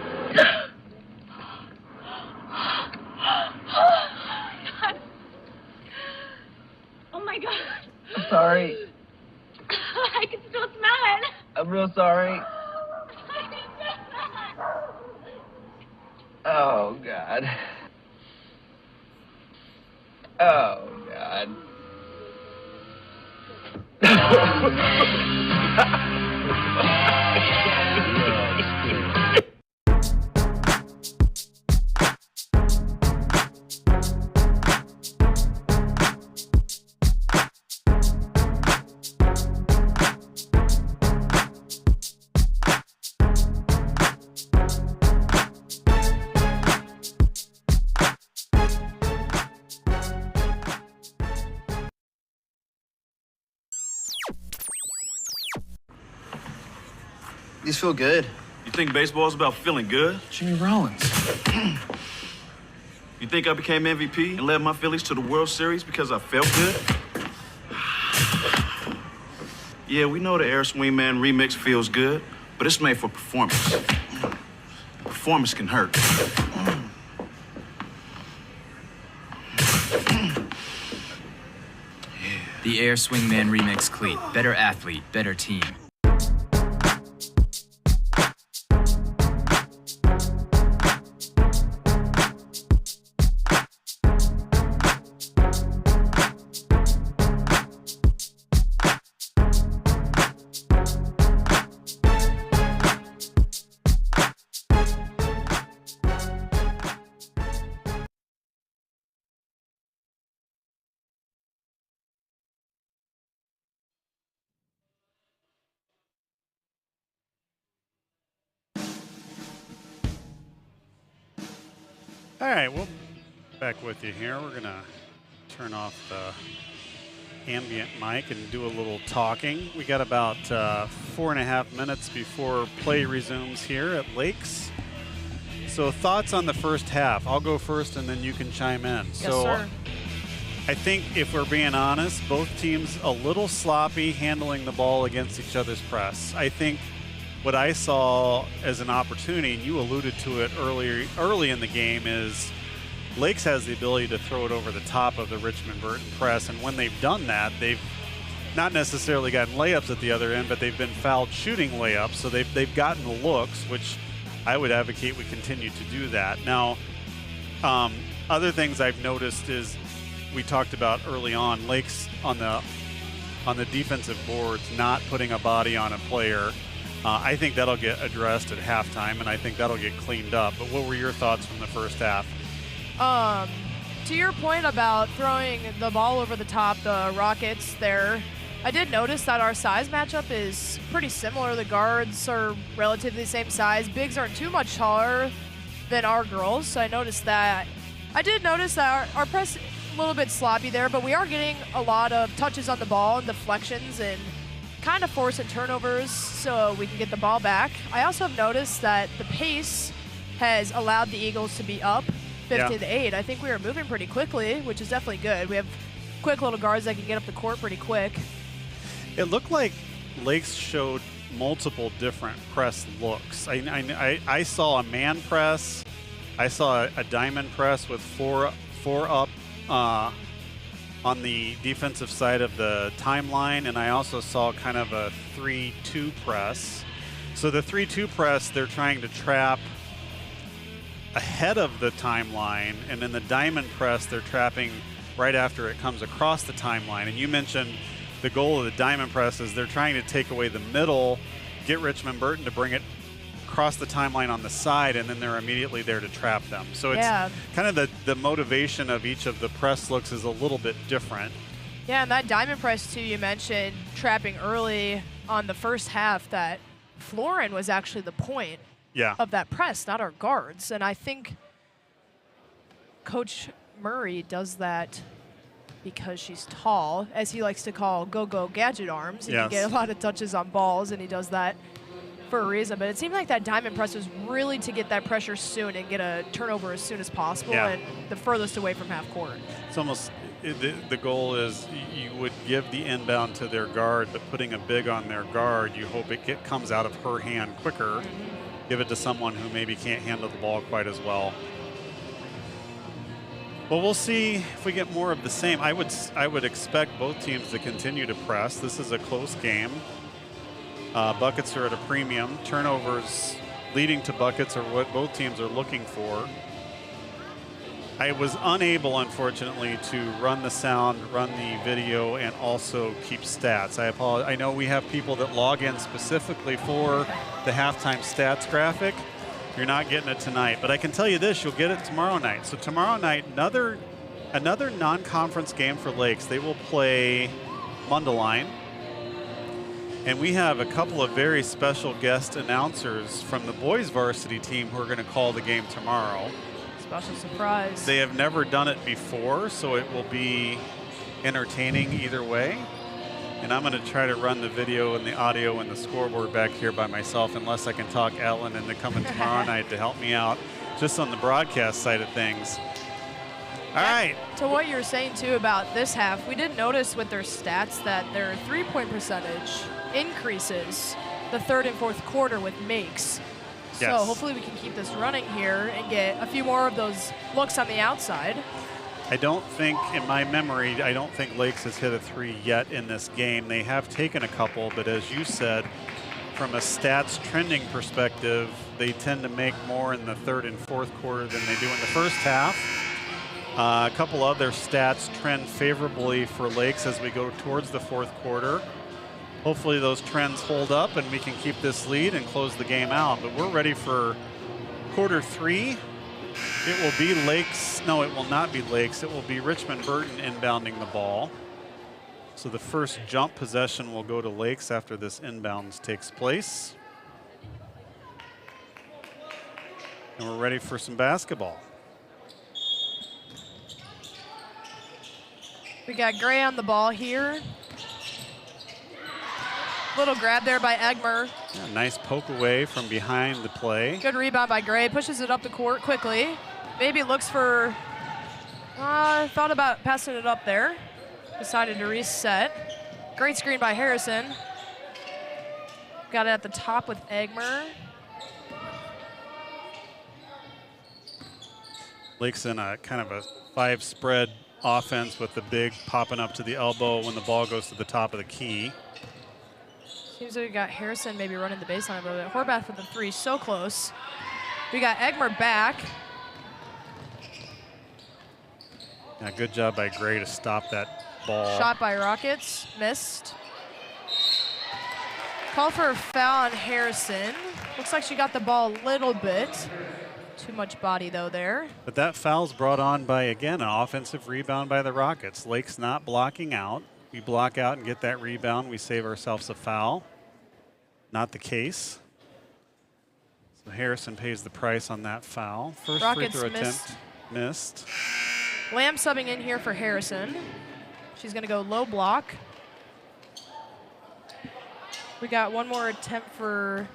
Oh my god. I'm sorry. I can still smell it. I'm real sorry. Oh, God. Oh, God. These feel good. You think baseball's about feeling good? Jimmy Rollins. You think I became MVP and led my Phillies to the World Series because I felt good? Yeah, we know the Air Swing Man remix feels good, but it's made for performance. Performance can hurt. The Air Swing Man remix cleat. Better athlete, better team. All right, we'll back with you here. We're going to turn off the ambient mic and do a little talking. We got about 4.5 minutes before play resumes here at Lakes. So thoughts on the first half? I'll go first and then you can chime in. Yes, so sir. I think if we're being honest, both teams a little sloppy handling the ball against each other's press. I think what I saw as an opportunity, and you alluded to it early in the game, is Lakes has the ability to throw it over the top of the Richmond-Burton press, and when they've done that, they've not necessarily gotten layups at the other end, but they've been fouled shooting layups, so they've gotten the looks, which I would advocate we continue to do that. Now, other things I've noticed is we talked about early on, Lakes on the defensive boards not putting a body on a player. I think that'll get addressed at halftime, and I think that'll get cleaned up. But what were your thoughts from the first half? To your point about throwing the ball over the top, the Rockets there, I did notice that our size matchup is pretty similar. The guards are relatively the same size. Bigs aren't too much taller than our girls, so I noticed that. I did notice that our press a little bit sloppy there, but we are getting a lot of touches on the ball and deflections and kind of forcing turnovers so we can get the ball back. I also have noticed that the pace has allowed the Eagles to be up 15-8. I think we are moving pretty quickly, which is definitely good. We have quick little guards that can get up the court pretty quick. It looked like Lakes showed multiple different press looks. I saw a man press. I saw a diamond press with four up on the defensive side of the timeline, and I also saw kind of a 3-2 press. So the 3-2 press, they're trying to trap ahead of the timeline, and in the diamond press, they're trapping right after it comes across the timeline. And you mentioned the goal of the diamond press is they're trying to take away the middle, get Richmond-Burton to bring it across the timeline on the side, and then they're immediately there to trap them. So it's kind of the motivation of each of the press looks is a little bit different. Yeah, and that diamond press, too, you mentioned trapping early on the first half, that Florin was actually the point of that press, not our guards. And I think Coach Murray does that because she's tall, as he likes to call go-go gadget arms. He can get a lot of touches on balls, and he does that for a reason. But it seemed like that diamond press was really to get that pressure soon and get a turnover as soon as possible and the furthest away from half court. It's almost the goal is you would give the inbound to their guard, but putting a big on their guard, you hope it comes out of her hand quicker. Give it to someone who maybe can't handle the ball quite as well. Well, we'll see if we get more of the same. I would expect both teams to continue to press. This is a close game. Buckets are at a premium. Turnovers leading to buckets are what both teams are looking for. I was unable, unfortunately, to run the sound, run the video, and also keep stats. I apologize. I know we have people that log in specifically for the halftime stats graphic. You're not getting it tonight, but I can tell you this, you'll get it tomorrow night. So tomorrow night, another non-conference game for Lakes. They will play Mundelein. And we have a couple of very special guest announcers from the boys varsity team who are going to call the game tomorrow. Special surprise. They have never done it before, so it will be entertaining either way. And I'm going to try to run the video and the audio and the scoreboard back here by myself, unless I can talk Ellen into coming tomorrow night to help me out just on the broadcast side of things. All right. To what you were saying, too, about this half, we did notice with their stats that their three-point percentage increases the third and fourth quarter with makes. So hopefully we can keep this running here and get a few more of those looks on the outside. I don't think, in my memory, I don't think Lakes has hit a three yet in this game. They have taken a couple, but as you said, from a stats trending perspective, they tend to make more in the third and fourth quarter than they do in the first half. A couple other stats trend favorably for Lakes as we go towards the fourth quarter. Hopefully those trends hold up and we can keep this lead and close the game out. But we're ready for quarter three. It will be Lakes. No, it will not be Lakes. It will be Richmond-Burton inbounding the ball. So the first jump possession will go to Lakes after this inbounds takes place. And we're ready for some basketball. We got Gray on the ball here. Little grab there by Egmer. Yeah, nice poke away from behind the play. Good rebound by Gray. Pushes it up the court quickly. Maybe looks for, thought about passing it up there. Decided to reset. Great screen by Harrison. Got it at the top with Egmer. Lake's in a kind of a 5-spread offense with the big popping up to the elbow when the ball goes to the top of the key. Seems like we got Harrison maybe running the baseline a little bit. Horvath with the three, so close. We got Egmer back. Yeah, good job by Gray to stop that ball. Shot by Rockets, missed. Call for a foul on Harrison. Looks like she got the ball a little bit. Too much body though there. But that foul's brought on by, again, an offensive rebound by the Rockets. Lake's not blocking out. We block out and get that rebound. We save ourselves a foul. Not the case. So Harrison pays the price on that foul. First Rockets free throw attempt missed. Lamb subbing in here for Harrison. She's going to go low block. We got one more attempt for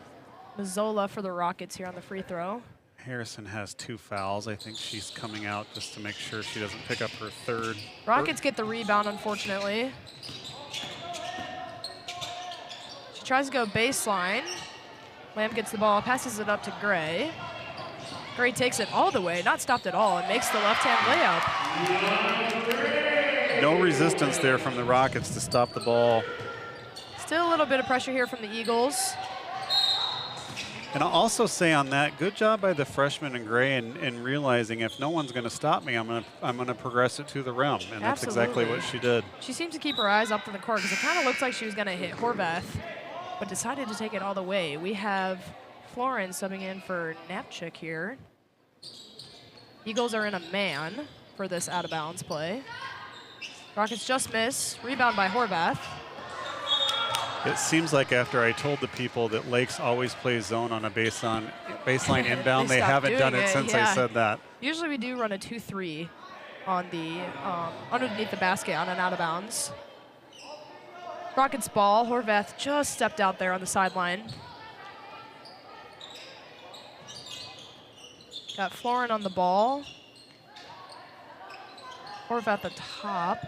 Mazzola for the Rockets here on the free throw. Harrison has 2 fouls. I think she's coming out just to make sure she doesn't pick up her third. Rockets get the rebound, unfortunately. She tries to go baseline. Lamb gets the ball, passes it up to Gray. Gray takes it all the way, not stopped at all, and makes the left-hand layup. No resistance there from the Rockets to stop the ball. Still a little bit of pressure here from the Eagles. And I'll also say on that, good job by the freshman in gray in realizing if no one's going to stop me, I'm going to progress it to the rim, and that's exactly what she did. She seems to keep her eyes up to the court because it kind of looks like she was going to hit Horvath, but decided to take it all the way. We have Florin subbing in for Napchik here. Eagles are in a man for this out-of-bounds play. Rockets just miss. Rebound by Horvath. It seems like after I told the people that Lakes always plays zone on a baseline inbound, they haven't done it since I said that. Usually we do run a 2-3 on the underneath the basket on an out-of-bounds. Rockets ball. Horvath just stepped out there on the sideline. Got Florin on the ball. Horvath at the top.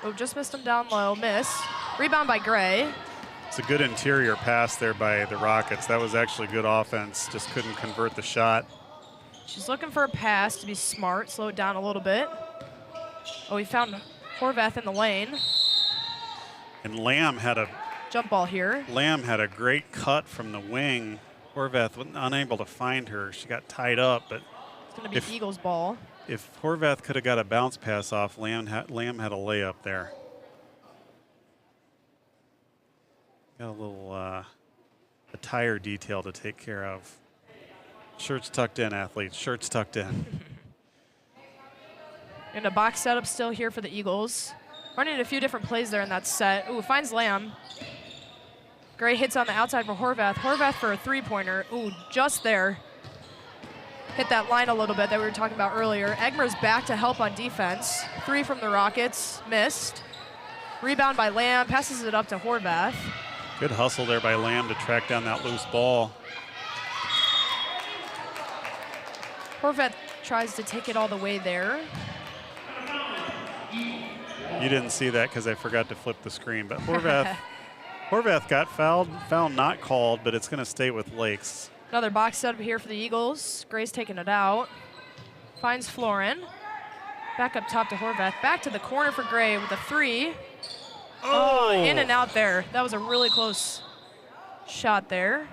Oh, just missed him down low. Miss. Rebound by Gray. It's a good interior pass there by the Rockets. That was actually good offense. Just couldn't convert the shot. She's looking for a pass to be smart. Slow it down a little bit. Oh, we found Horvath in the lane. And Lamb had a jump ball here. Lamb had a great cut from the wing. Horvath was unable to find her. She got tied up, but it's going to be Eagles ball. If Horvath could have got a bounce pass off, Lamb had a layup there. Got a little attire detail to take care of. Shirts tucked in, athletes. Shirts tucked in. And a box setup still here for the Eagles. Running a few different plays there in that set. Ooh, finds Lamb. Gray hits on the outside for Horvath. Horvath for a three-pointer. Ooh, just there. Hit that line a little bit that we were talking about earlier. Egmer's back to help on defense. 3 from the Rockets. Missed. Rebound by Lamb. Passes it up to Horvath. Good hustle there by Lamb to track down that loose ball. Horvath tries to take it all the way there. You didn't see that because I forgot to flip the screen, but Horvath got fouled. Foul not called, but it's going to stay with Lakes. Another box setup here for the Eagles. Gray's taking it out. Finds Florin. Back up top to Horvath. Back to the corner for Gray with a 3. Oh, in and out there. That was a really close shot there.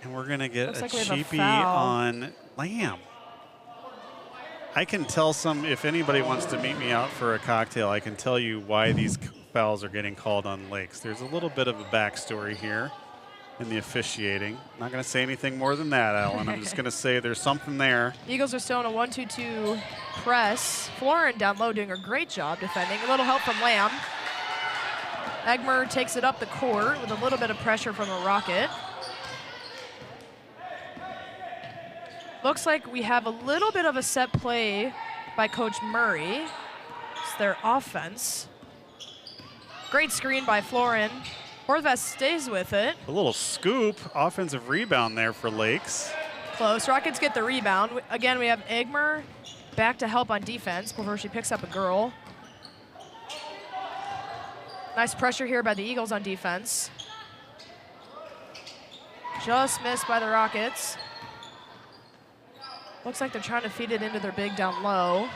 And we're going to get Looks a like cheapie on Lamb. I can tell if anybody wants to meet me out for a cocktail, I can tell you why these fouls are getting called on Lakes. There's a little bit of a backstory here in the officiating. I'm not going to say anything more than that, Alan. I'm just going to say there's something there. Eagles are still in a 1-2-2 press. Florin down low doing a great job defending. A little help from Lamb. Egmer takes it up the court with a little bit of pressure from a Rocket. Looks like we have a little bit of a set play by Coach Murray. It's their offense. Great screen by Florin. Horvath stays with it. A little scoop, offensive rebound there for Lakes. Close. Rockets get the rebound. Again, we have Egmer back to help on defense before she picks up a girl. Nice pressure here by the Eagles on defense. Just missed by the Rockets. Looks like they're trying to feed it into their big down low.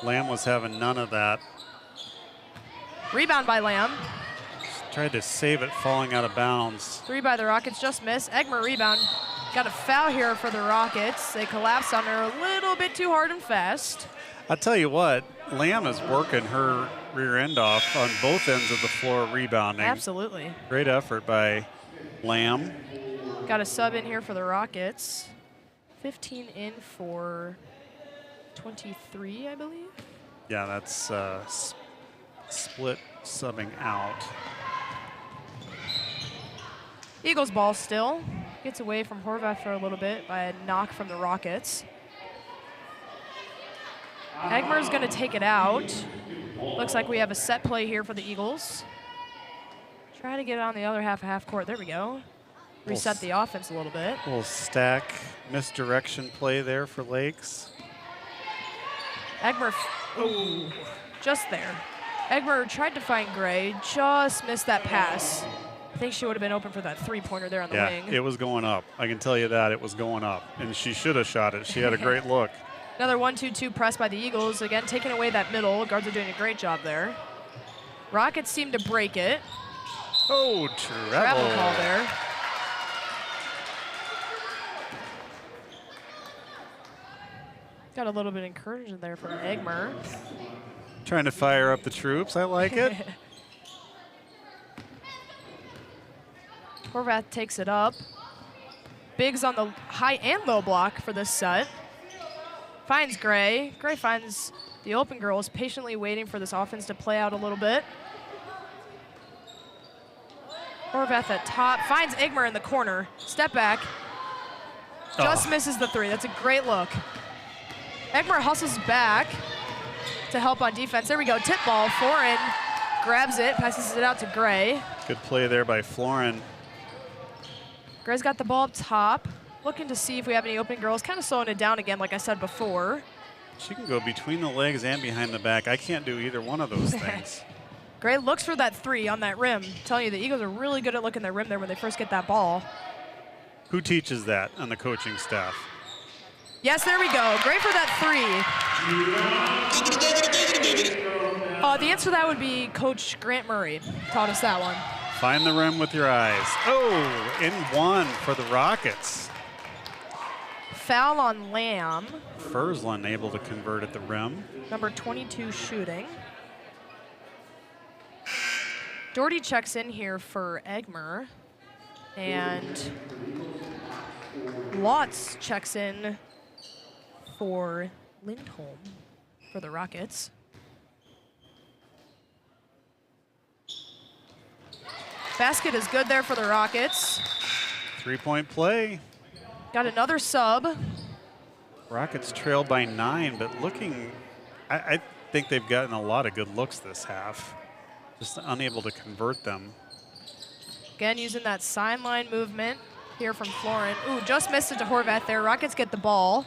Lamb was having none of that. Rebound by Lamb. Tried to save it falling out of bounds. 3 by the Rockets, just missed. Egmer rebound. Got a foul here for the Rockets. They collapsed on her a little bit too hard and fast. I'll tell you what, Lamb is working her rear end off on both ends of the floor rebounding. Absolutely. Great effort by Lamb. Got a sub in here for the Rockets. 15 in for 23, I believe. Yeah, that's split subbing out. Eagles ball still. Gets away from Horvath for a little bit by a knock from the Rockets. Egmer's going to take it out. Looks like we have a set play here for the Eagles. Try to get it on the other half court. There we go. Reset the offense a little bit. Little stack misdirection play there for Lakes. Egmer, ooh, just there. Egmer tried to find Gray, just missed that pass. I think she would have been open for that three-pointer there on the wing. Yeah, it was going up. I can tell you that, it was going up. And she should have shot it. She had a great look. Another 1-2-2 press by the Eagles. Again, taking away that middle. Guards are doing a great job there. Rockets seem to break it. Oh, travel call there. Got a little bit of encouragement there from Egmer. Trying to fire up the troops. I like it. Horvath takes it up. Biggs on the high and low block for this set. Finds Gray. Gray finds the open girls, patiently waiting for this offense to play out a little bit. Horvath at top, finds Egmer in the corner. Step back. Just misses the three. That's a great look. Egmer hustles back to help on defense. There we go. Tip ball. Florin grabs it, passes it out to Gray. Good play there by Florin. Gray's got the ball up top, looking to see if we have any open girls. Kind of slowing it down again, like I said before. She can go between the legs and behind the back. I can't do either one of those things. Gray looks for that three on that rim. I'm telling you, the Eagles are really good at looking their rim there when they first get that ball. Who teaches that on the coaching staff? Yes, there we go. Gray for that three. The answer to that would be Coach Grant Murray. Taught us that one. Find the rim with your eyes. Oh, in one for the Rockets. Foul on Lamb. Fursland able to convert at the rim. Number 22 shooting. Doherty checks in here for Egmer. And Lotz checks in for Lindholm for the Rockets. Basket is good there for the Rockets. 3-point play. Got another sub. Rockets trail by 9, but looking, I think they've gotten a lot of good looks this half. Just unable to convert them. Again, using that sideline movement here from Florin. Ooh, just missed it to Horvath there. Rockets get the ball.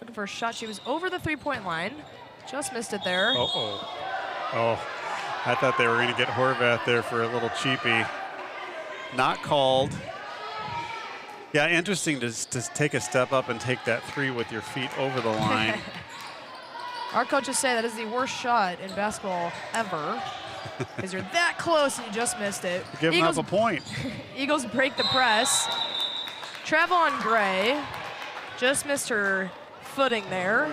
Looking for a shot. She was over the three-point line. Just missed it there. Oh, I thought they were going to get Horvath there for a little cheapie. Not called. Yeah, interesting to take a step up and take that three with your feet over the line. Our coaches say that is the worst shot in basketball ever. Because you're that close and you just missed it. You're giving up a point. Eagles break the press. Travel on Gray. Just missed her footing there.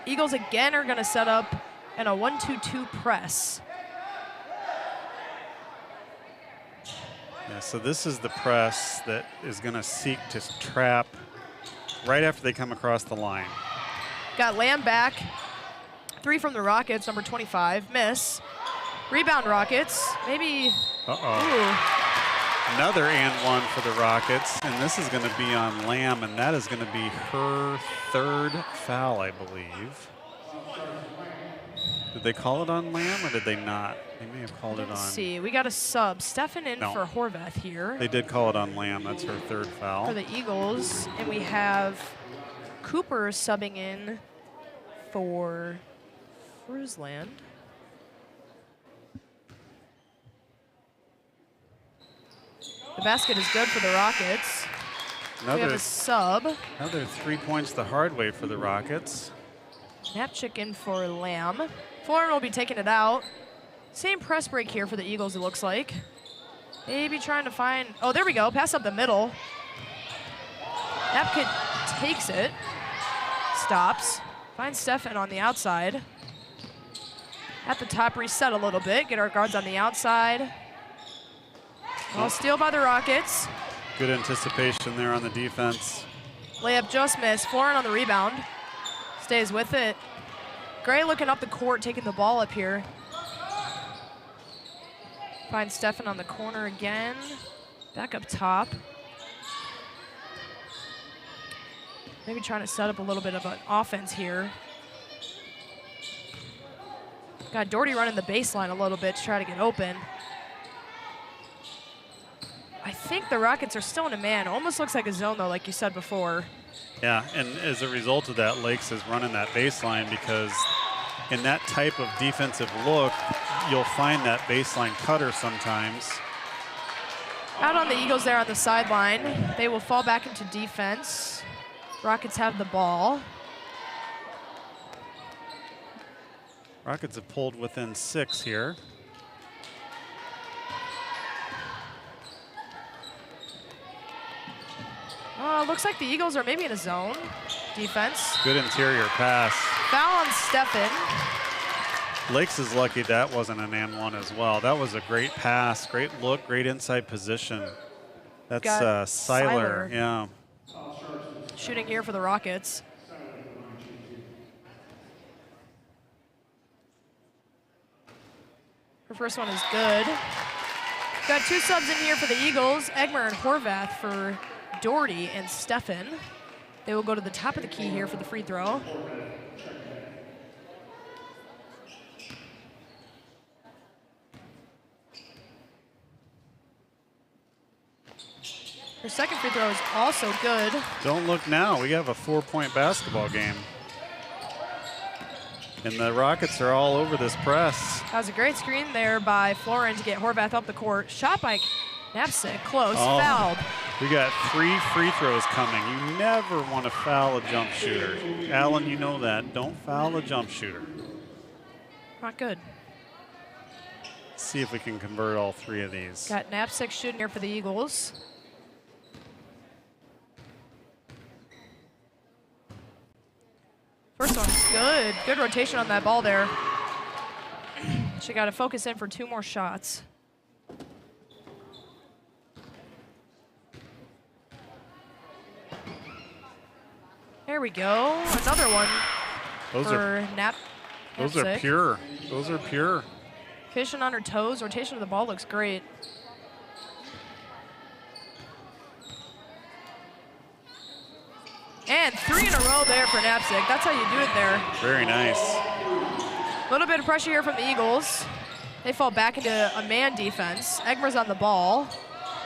Eagles again are going to set up in a 1-2-2 press. Yeah, so this is the press that is going to seek to trap right after they come across the line. Got Lamb back. Three from the Rockets, number 25. Miss. Rebound Rockets. Maybe. Another and one for the Rockets, and this is going to be on Lamb, and that is going to be her third foul, I believe. Did they call it on Lamb, or did they not? They may have called it on. Let's see. We got a sub. Stefan in for Horvath here. They did call it on Lamb. That's her third foul. For the Eagles, and we have Cooper subbing in for Rusland. The basket is good for the Rockets. We have a sub. Another 3 points the hard way for the Rockets. Napchik in for Lamb. Florin will be taking it out. Same press break here for the Eagles, it looks like. Maybe trying to find, oh, there we go, pass up the middle. Napchik takes it, stops, finds Stefan on the outside. At the top, reset a little bit, get our guards on the outside. Well, steal by the Rockets. Good anticipation there on the defense. Layup just missed. Florin on the rebound. Stays with it. Gray looking up the court, taking the ball up here. Finds Stefan on the corner again. Back up top. Maybe trying to set up a little bit of an offense here. Got Doherty running the baseline a little bit to try to get open. I think the Rockets are still in a man. Almost looks like a zone, though, like you said before. Yeah, and as a result of that, Lakes is running that baseline because in that type of defensive look, you'll find that baseline cutter sometimes. Out on the Eagles there on the sideline. They will fall back into defense. Rockets have the ball. Rockets have pulled within 6 here. Looks like the Eagles are maybe in a zone defense. Good interior pass. Foul on Stefan. Lakes is lucky that wasn't an and one as well. That was a great pass, great look, great inside position. That's Seiler. Yeah. Shooting here for the Rockets. Her first one is good. Got 2 subs in here for the Eagles, Egmer and Horvath for Doherty and Stefan. They will go to the top of the key here for the free throw. Her second free throw is also good. Don't look now. We have a 4-point basketball game. And the Rockets are all over this press. That was a great screen there by Florin to get Horvath up the court. Shot by Knapsack, close, fouled. We got 3 free throws coming. You never want to foul a jump shooter. Alan, you know that. Don't foul a jump shooter. Not good. Let's see if we can convert all 3 of these. Got Knapsack shooting here for the Eagles. First one's good. Good rotation on that ball there. She got to focus in for 2 more shots. There we go. Another one for Knapsack. Those are pure. Those are pure. Fishing on her toes. Rotation of the ball looks great. And 3 in a row there for Knapsack. That's how you do it there. Very nice. A little bit of pressure here from the Eagles. They fall back into a man defense. Egmer's on the ball.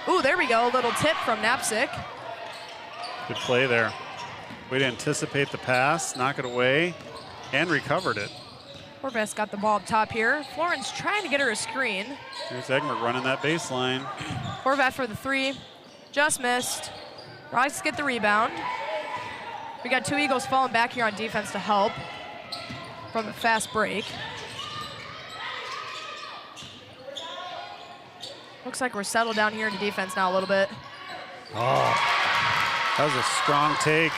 Ooh, there we go. A little tip from Knapsack. Good play there. Way to anticipate the pass, knock it away, and recovered it. Horvath's got the ball up top here. Florin's trying to get her a screen. Here's Egmer running that baseline. Horvath for the 3. Just missed. Rockets get the rebound. We got 2 Eagles falling back here on defense to help from a fast break. Looks like we're settled down here into defense now a little bit. Oh, that was a strong take.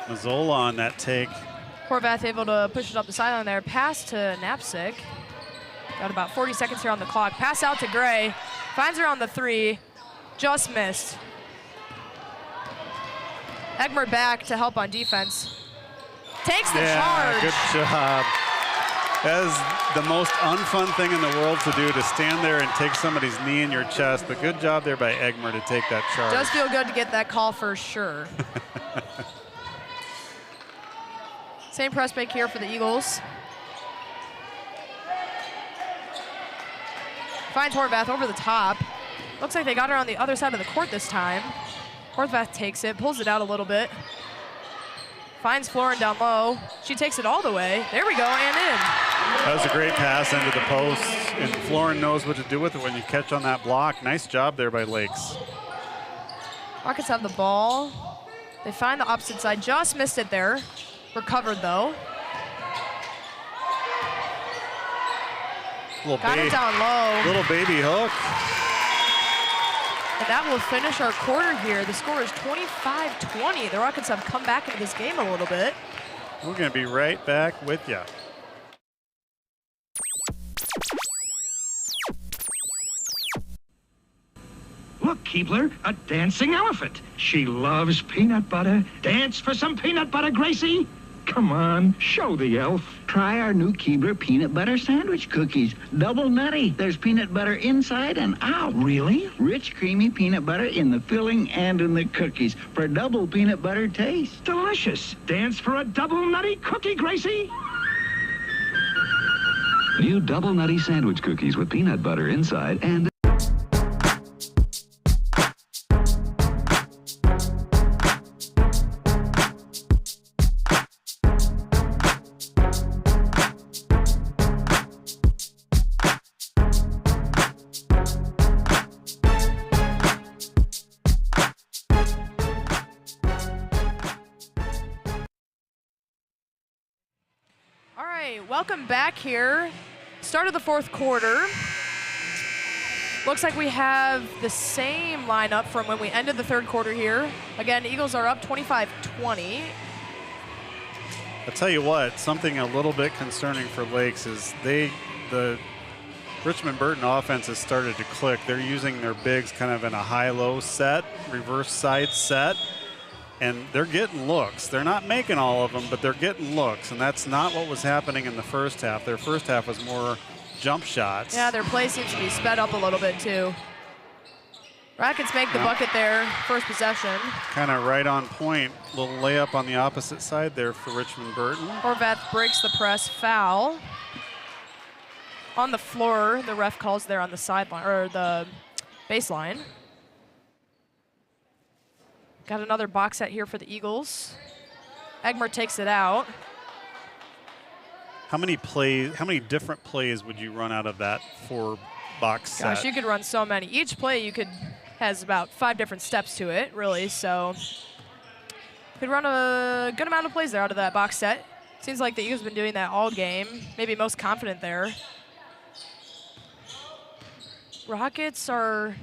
Mazzola on that take. Horvath able to push it up the sideline there. Pass to Knapsack. Got about 40 seconds here on the clock. Pass out to Gray. Finds her on the 3. Just missed. Egmer back to help on defense. Takes the charge. Good job. That is the most unfun thing in the world to do, to stand there and take somebody's knee in your chest. But good job there by Egmer to take that charge. Does feel good to get that call for sure. Same press break here for the Eagles. Finds Horvath over the top. Looks like they got her on the other side of the court this time. Horvath takes it, pulls it out a little bit. Finds Florin down low. She takes it all the way. There we go, and in. That was a great pass into the post, and Florin knows what to do with it when you catch on that block. Nice job there by Lakes. Rockets have the ball. They find the opposite side, just missed it there. Recovered though. Got it down low. Little baby hook. And that will finish our quarter here. The score is 25-20. The Rockets have come back into this game a little bit. We're going to be right back with you. Look, Keebler, a dancing elephant. She loves peanut butter. Dance for some peanut butter, Gracie. Come on, show the elf. Try our new Keebler peanut butter sandwich cookies. Double nutty. There's peanut butter inside and out. Really? Rich, creamy peanut butter in the filling and in the cookies for double peanut butter taste. Delicious. Dance for a double nutty cookie, Gracie. New double nutty sandwich cookies with peanut butter inside and... Welcome back here. Start of the fourth quarter. Looks like we have the same lineup from when we ended the third quarter here. Again, Eagles are up 25-20. I'll tell you what, something a little bit concerning for Lakes is the Richmond-Burton offense has started to click. They're using their bigs kind of in a high-low set, reverse side set, and they're getting looks. They're not making all of them, but they're getting looks, and that's not what was happening in the first half. Their first half was more jump shots. Yeah, their play seems to be sped up a little bit too. Rockets make the bucket there, first possession. Kind of right on point. Little layup on the opposite side there for Richmond-Burton. Horvath breaks the press, foul. On the floor, the ref calls there on the sideline, or the baseline. Got another box set here for the Eagles. Egmer takes it out. How many different plays would you run out of that 4-box set? Gosh, you could run so many. Each play has about 5 different steps to it, really, so could run a good amount of plays there out of that box set. Seems like the Eagles have been doing that all game, maybe most confident there. Rockets are,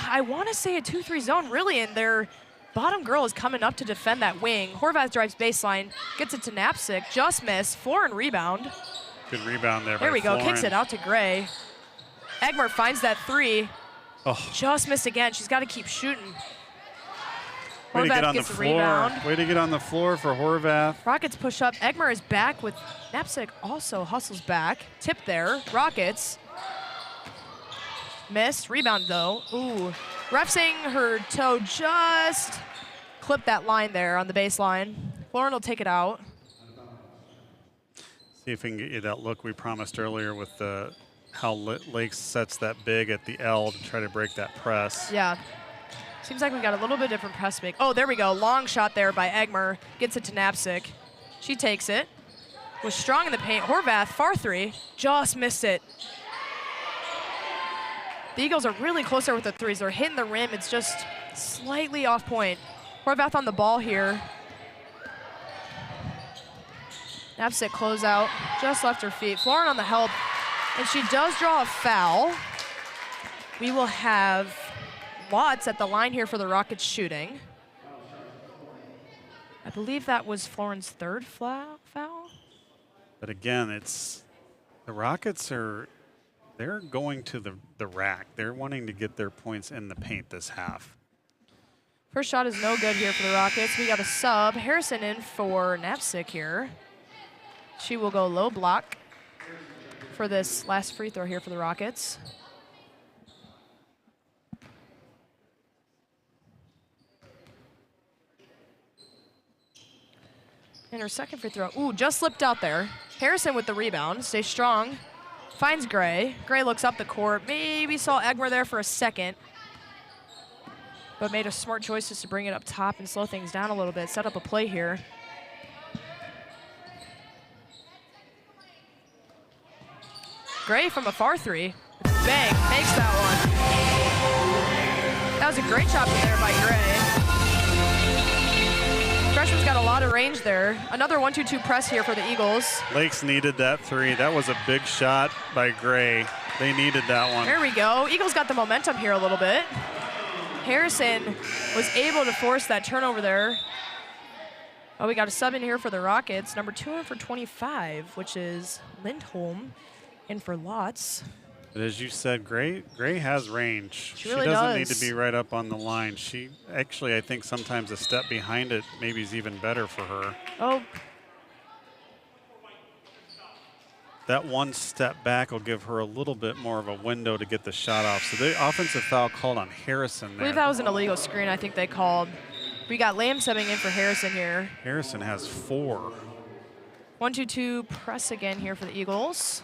I want to say a 2-3 zone, really, and their bottom girl is coming up to defend that wing. Horvath drives baseline, gets it to Knapsick, just missed. Florin rebound. Good rebound there. There we go, kicks it out to Gray. Egmer finds that 3. Oh. Just missed again. She's got to keep shooting. Way to get on the gets the floor. rebound. Way to get on the floor for Horvath. Rockets push up. Egmer is back with Knapsick also hustles back. Tip there. Rockets. Missed. Rebound though. Ooh. Ref saying her toe just clipped that line there on the baseline. Florin will take it out. See if we can get you that look we promised earlier with how Lakes sets that big at the L to try to break that press. Yeah. Seems like we got a little bit different press make. Oh, there we go. Long shot there by Egmer. Gets it to Knapsick. She takes it. Was strong in the paint. Horvath, far 3. Just missed it. The Eagles are really close there with the 3s. They're hitting the rim. It's just slightly off point. Horvath on the ball here. Knapsick closeout. Just left her feet. Florin on the help. And she does draw a foul. We will have Watts at the line here for the Rockets shooting. I believe that was Florin's 3rd foul. But again, the Rockets they're going to the rack. They're wanting to get their points in the paint this half. First shot is no good here for the Rockets. We got a sub. Harrison in for Knapsick here. She will go low block for this last free throw here for the Rockets. And her second free throw. Ooh, just slipped out there. Harrison with the rebound. Stays strong. Finds Gray. Gray looks up the court. Maybe saw Egmer there for a second, but made a smart choice just to bring it up top and slow things down a little bit. Set up a play here. Gray from a far 3. Bang, makes that one. That was a great shot from there by Gray. Freshman's got a lot of range there. Another 1-2-2 press here for the Eagles. Lakes needed that 3. That was a big shot by Gray. They needed that one. There we go. Eagles got the momentum here a little bit. Harrison was able to force that turnover there. Oh, we got a sub in here for the Rockets. Number 2 in for 25, which is Lindholm in for Lotz. But as you said, Gray has range. She really doesn't does. need to be right up on the line. She actually, I think sometimes a step behind it maybe is even better for her. Oh. That one step back will give her a little bit more of a window to get the shot off. So the offensive foul called on Harrison there. I believe that was an illegal screen I think they called. We got Lamb subbing in for Harrison here. Harrison has 4. 1-2-2 press again here for the Eagles.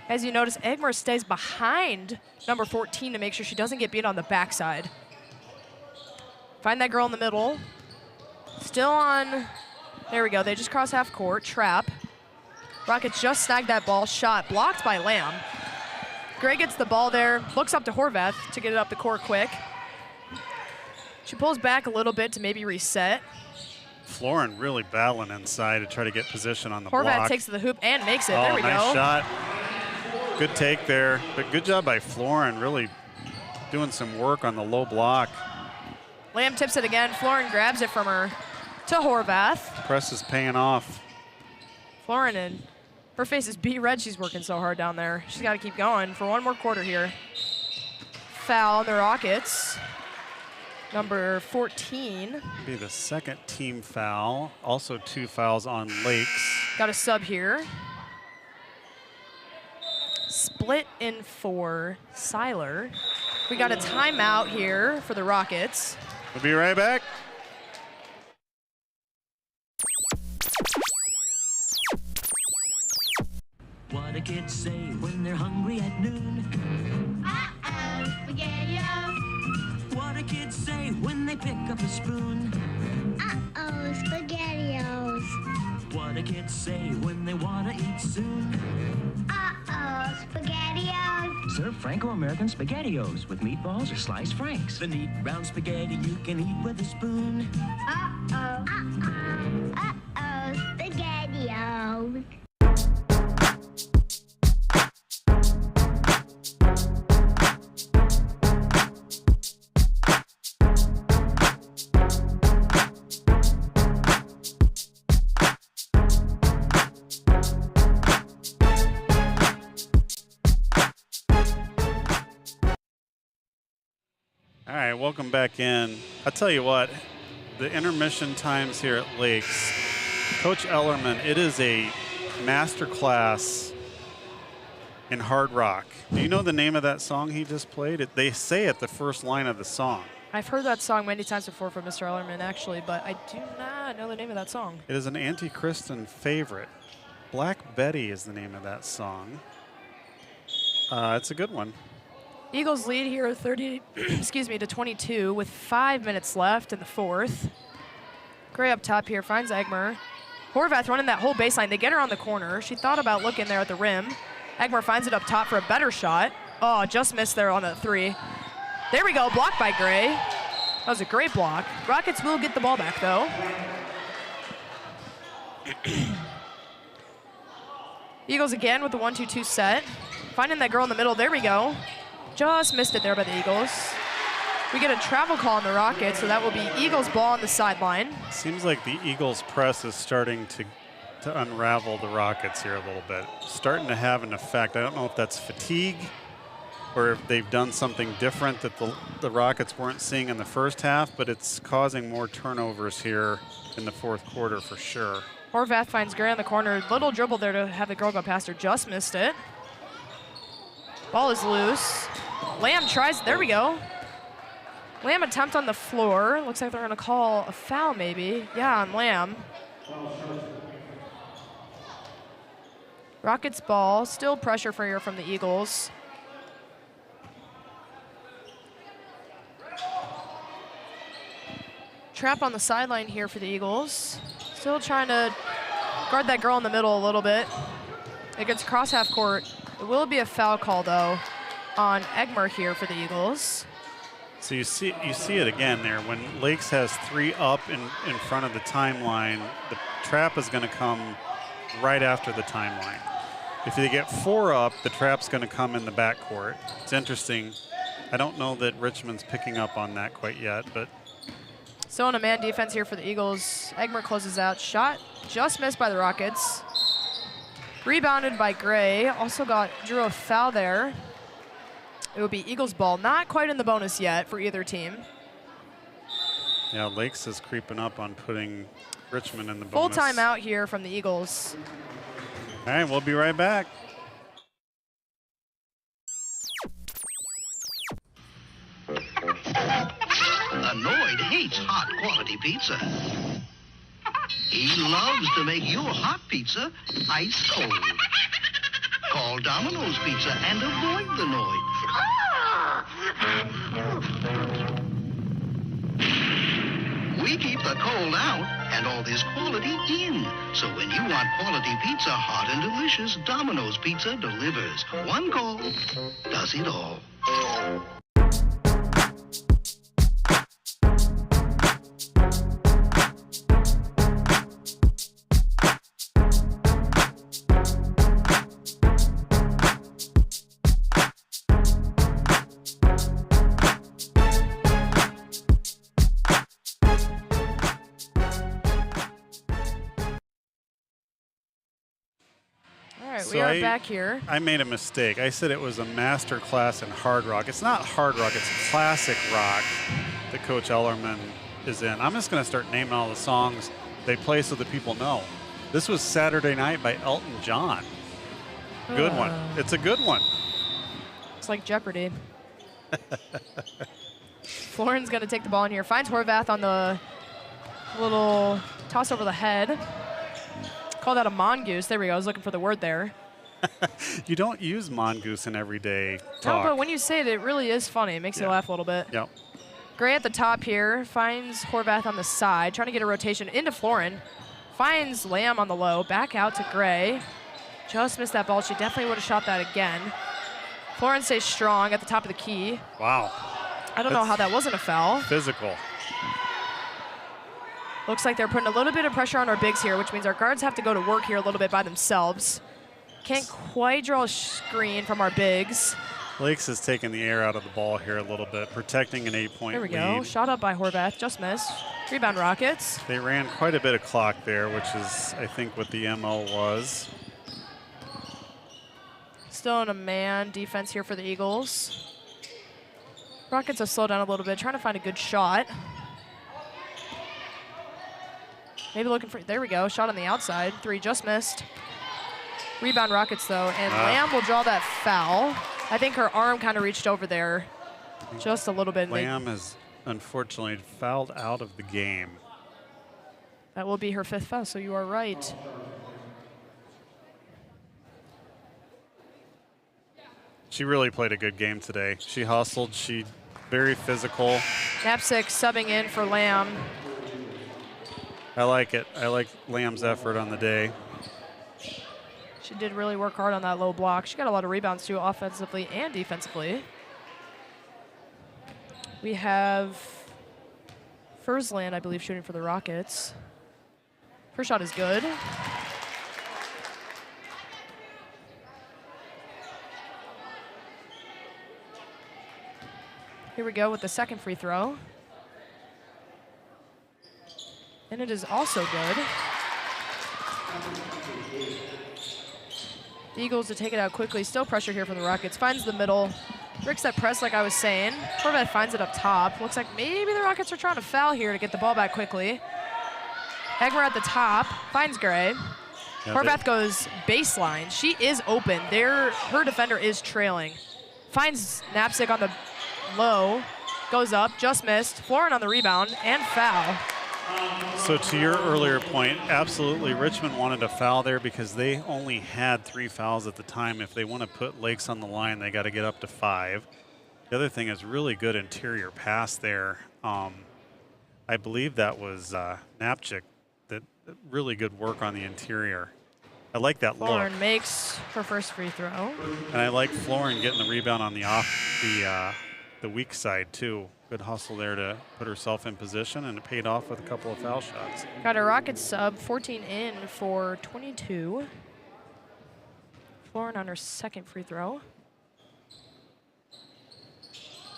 As you notice, Egmer stays behind number 14 to make sure she doesn't get beat on the backside. Find that girl in the middle. Still on, there we go. They just cross half court, trap. Rockets just snagged that ball, shot blocked by Lamb. Gray gets the ball there, looks up to Horvath to get it up the court quick. She pulls back a little bit to maybe reset. Florin really battling inside to try to get position on the Horvath block. takes to the hoop and makes it. There we nice go. Shot. Good take there, but good job by Florin, really doing some work on the low block. Lamb tips it again. Florin grabs it from her to Horvath. Press is paying off. Florin, and her face is beet red. She's working so hard down there. She's got to keep going for one more quarter here. Foul on the Rockets. Number 14. Be the second team foul. Also 2 fouls on Lakes. Got a sub here. Split in for Seiler. We got a timeout here for the Rockets. We'll be right back. What do kids say when they're hungry at noon? Uh-oh, SpaghettiOs. What do kids say when they pick up a spoon? Uh-oh, SpaghettiOs. What do kids say when they want to eat soon? Uh-oh, SpaghettiOs. Serve Franco-American SpaghettiOs with meatballs or sliced franks. The neat round spaghetti you can eat with a spoon. Uh-oh, SpaghettiOs. All right, welcome back in. I'll tell you what, the intermission times here at Lakes, Coach Ellerman, it is a master class in hard rock. Do you know the name of that song he just played? They say it the first line of the song. I've heard that song many times before from Mr. Ellerman, actually, but I do not know the name of that song. It is an anti-Kristen favorite. Black Betty is the name of that song. It's a good one. Eagles lead here 30, to 22 with 5 minutes left in the fourth. Gray up top here finds Egmer. Horvath running that whole baseline. They get her on the corner. She thought about looking there at the rim. Egmer finds it up top for a better shot. Oh, just missed there on that 3. There we go, blocked by Gray. That was a great block. Rockets will get the ball back though. Eagles again with the 1-2-2 set. Finding that girl in the middle, there we go. Just missed it there by the Eagles. We get a travel call on the Rockets, so that will be Eagles ball on the sideline. Seems like the Eagles press is starting to unravel the Rockets here a little bit. Starting to have an effect. I don't know if that's fatigue or if they've done something different that the Rockets weren't seeing in the first half, but it's causing more turnovers here in the fourth quarter for sure. Horvath finds Gray on the corner. Little dribble there to have the girl go past her. Just missed it. Ball is loose. Lamb tries, there we go. Lamb attempt on the floor. Looks like they're gonna call a foul maybe. Yeah, on Lamb. Rockets ball, still pressure for here from the Eagles. Trap on the sideline here for the Eagles. Still trying to guard that girl in the middle a little bit. It gets cross half court. It will be a foul call though on Egmer here for the Eagles. So you see it again there. When Lakes has 3 up in front of the timeline, the trap is going to come right after the timeline. If they get 4 up, the trap's going to come in the backcourt. It's interesting. I don't know that Richmond's picking up on that quite yet, but. Still in a man defense here for the Eagles. Egmer closes out. Shot just missed by the Rockets. Rebounded by Gray. Also drew a foul there. It will be Eagles ball. Not quite in the bonus yet for either team. Yeah, Lakes is creeping up on putting Richmond in the Full bonus. timeout here from the Eagles. All right, we'll be right back. Annoyed hates hot quality pizza. He loves to make your hot pizza ice cold. Call Domino's Pizza and avoid the noise. We keep the cold out and all this quality in. So when you want quality pizza hot and delicious, Domino's Pizza delivers. One call does it all. we are back here. I made a mistake. I said it was a master class in hard rock. It's not hard rock, it's classic rock that Coach Ellerman is in. I'm just going to start naming all the songs they play so that people know. This was Saturday Night by Elton John. Good one. It's a good one. It's like Jeopardy. Florin's going to take the ball in here. Finds Horvath on the little toss over the head. Call that a mongoose. There we go. I was looking for the word there. You don't use mongoose in everyday talk. No, but when you say it, it really is funny. It makes you laugh a little bit. Yep. Gray at the top here. Finds Horvath on the side. Trying to get a rotation into Florin. Finds Lamb on the low. Back out to Gray. Just missed that ball. She definitely would have shot that again. Florin stays strong at the top of the key. Wow. I don't know how that wasn't a foul. Physical. Looks like they're putting a little bit of pressure on our bigs here, which means our guards have to go to work here a little bit by themselves. Can't quite draw a screen from our bigs. Lakes has taken the air out of the ball here a little bit, protecting an 8-point lead. There we go. Shot up by Horvath. Just missed. Rebound Rockets. They ran quite a bit of clock there, which is, I think, what the MO was. Still in a man defense here for the Eagles. Rockets have slowed down a little bit, trying to find a good shot. Maybe looking for, there we go, shot on the outside. 3 just missed. Rebound Rockets though, and Lamb will draw that foul. I think her arm kind of reached over there just a little bit. Lamb has unfortunately fouled out of the game. That will be her 5th foul, so you are right. She really played a good game today. She hustled, she very physical. Knapsack subbing in for Lamb. I like it. I like Lamb's effort on the day. She did really work hard on that low block. She got a lot of rebounds too, offensively and defensively. We have Fursland, I believe, shooting for the Rockets. First shot is good. Here we go with the second free throw. And it is also good. The Eagles to take it out quickly. Still pressure here from the Rockets. Finds the middle. Breaks that press like I was saying. Horvath finds it up top. Looks like maybe the Rockets are trying to foul here to get the ball back quickly. Hegmer at the top. Finds Gray. Yeah, Horvath goes baseline. She is open. Her defender is trailing. Finds Knapsack on the low. Goes up. Just missed. Florin on the rebound. And foul. So to your earlier point, absolutely, Richmond wanted a foul there because they only had 3 fouls at the time. If they want to put Lakes on the line, they got to get up to 5. The other thing is really good interior pass there. I believe that was Knapczyk. That really good work on the interior. I like that look. Florin makes her first free throw. And I like Florin getting the rebound on the weak side too. Good hustle there to put herself in position, and it paid off with a couple of foul shots. Got a Rockets sub, 14 in for 22. Florin on her second free throw.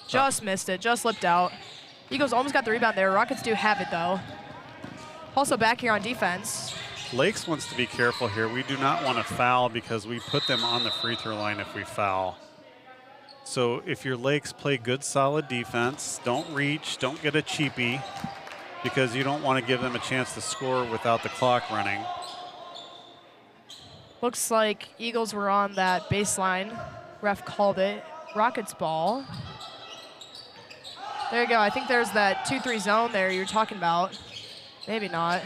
Just missed it, just slipped out. Eagles almost got the rebound there. Rockets do have it though. Also back here on defense. Lakes wants to be careful here. We do not want to foul because we put them on the free throw line if we foul. So if your Lakes play good, solid defense, don't reach, don't get a cheapie, because you don't want to give them a chance to score without the clock running. Looks like Eagles were on that baseline. Ref called it. Rockets ball. There you go. I think there's that 2-3 zone there you're talking about. Maybe not.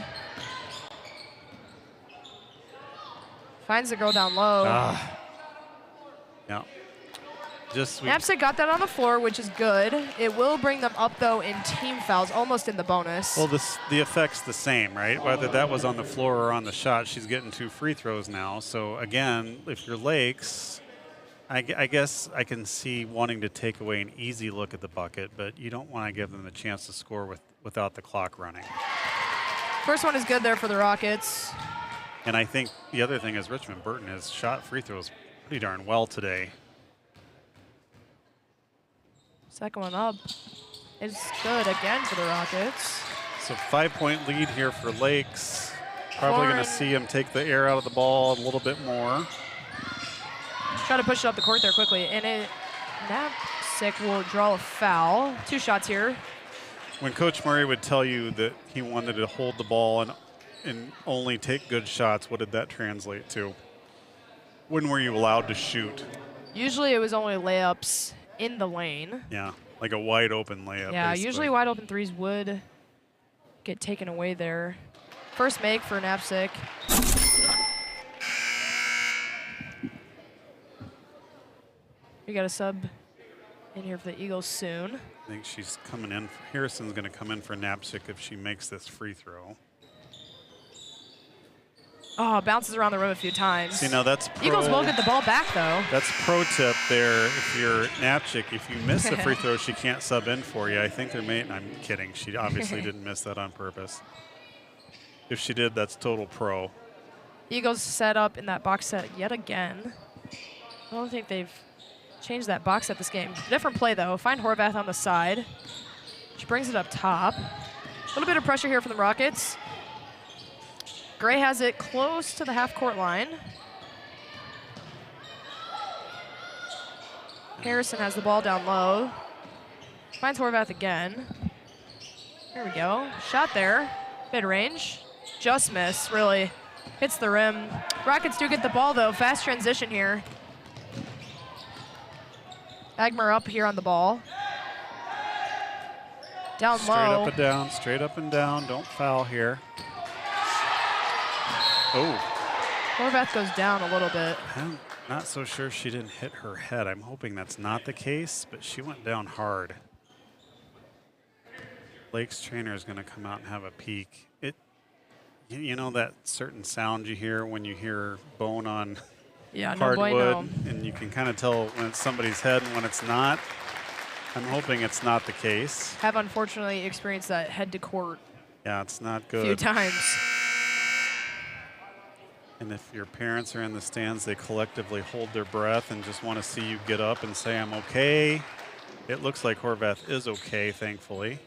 Finds the girl down low. Yeah. Knapsack got that on the floor, which is good. It will bring them up, though, in team fouls, almost in the bonus. Well, the effect's the same, right? Whether that was on the floor or on the shot, she's getting 2 free throws now. So, again, if you're Lakes, I guess I can see wanting to take away an easy look at the bucket, but you don't want to give them the chance to score without the clock running. First one is good there for the Rockets. And I think the other thing is Richmond-Burton has shot free throws pretty darn well today. Second one up is good again for the Rockets. So 5-point lead here for Lakes. Probably going to see him take the air out of the ball a little bit more. Try to push it up the court there quickly, and Napsick will draw a foul. 2 shots here. When Coach Murray would tell you that he wanted to hold the ball and only take good shots, what did that translate to? When were you allowed to shoot? Usually it was only layups in the lane. Yeah, like a wide open layup. Yeah, basically. usually wide open threes would get taken away there. First make for Napsick. We got a sub in here for the Eagles soon. I think she's coming in. Harrison's going to come in for Napsick if she makes this free throw. Oh, bounces around the rim a few times. See, now that's pro. Eagles will get the ball back, though. That's pro tip there. If you're Napsick, if you miss a free throw, she can't sub in for you. I think there may. I'm kidding. She obviously didn't miss that on purpose. If she did, that's total pro. Eagles set up in that box set yet again. I don't think they've changed that box set this game. Different play, though. Find Horvath on the side. She brings it up top. A little bit of pressure here from the Rockets. Gray has it close to the half-court line. Harrison has the ball down low. Finds Horvath again. Here we go. Shot there. Mid-range. Just miss, really. Hits the rim. Rockets do get the ball, though. Fast transition here. Agmer up here on the ball. Down Straight low. up and down, straight up and down. Don't foul here. Oh. Horvath goes down a little bit. I'm not so sure she didn't hit her head. I'm hoping that's not the case, but she went down hard. Lake's trainer is going to come out and have a peek. You know that certain sound you hear when you hear bone on hardwood, and you can kind of tell when it's somebody's head and when it's not. I'm hoping it's not the case. Have unfortunately experienced that head to court. Yeah, it's not A good. few times. And if your parents are in the stands, they collectively hold their breath and just want to see you get up and say, I'm okay. It looks like Horvath is okay, thankfully.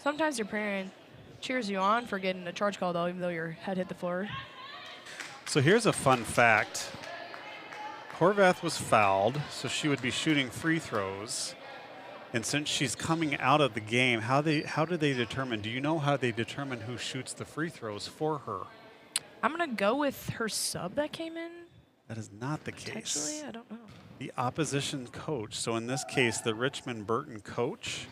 Sometimes your parent cheers you on for getting a charge call, though, even though your head hit the floor. So here's a fun fact. Horvath was fouled, so she would be shooting free throws. And since she's coming out of the game, how do they determine? Do you know how they determine who shoots the free throws for her? I'm going to go with her sub that came in. That is not the case. Actually, I don't know. The opposition coach, so in this case, the Richmond-Burton coach,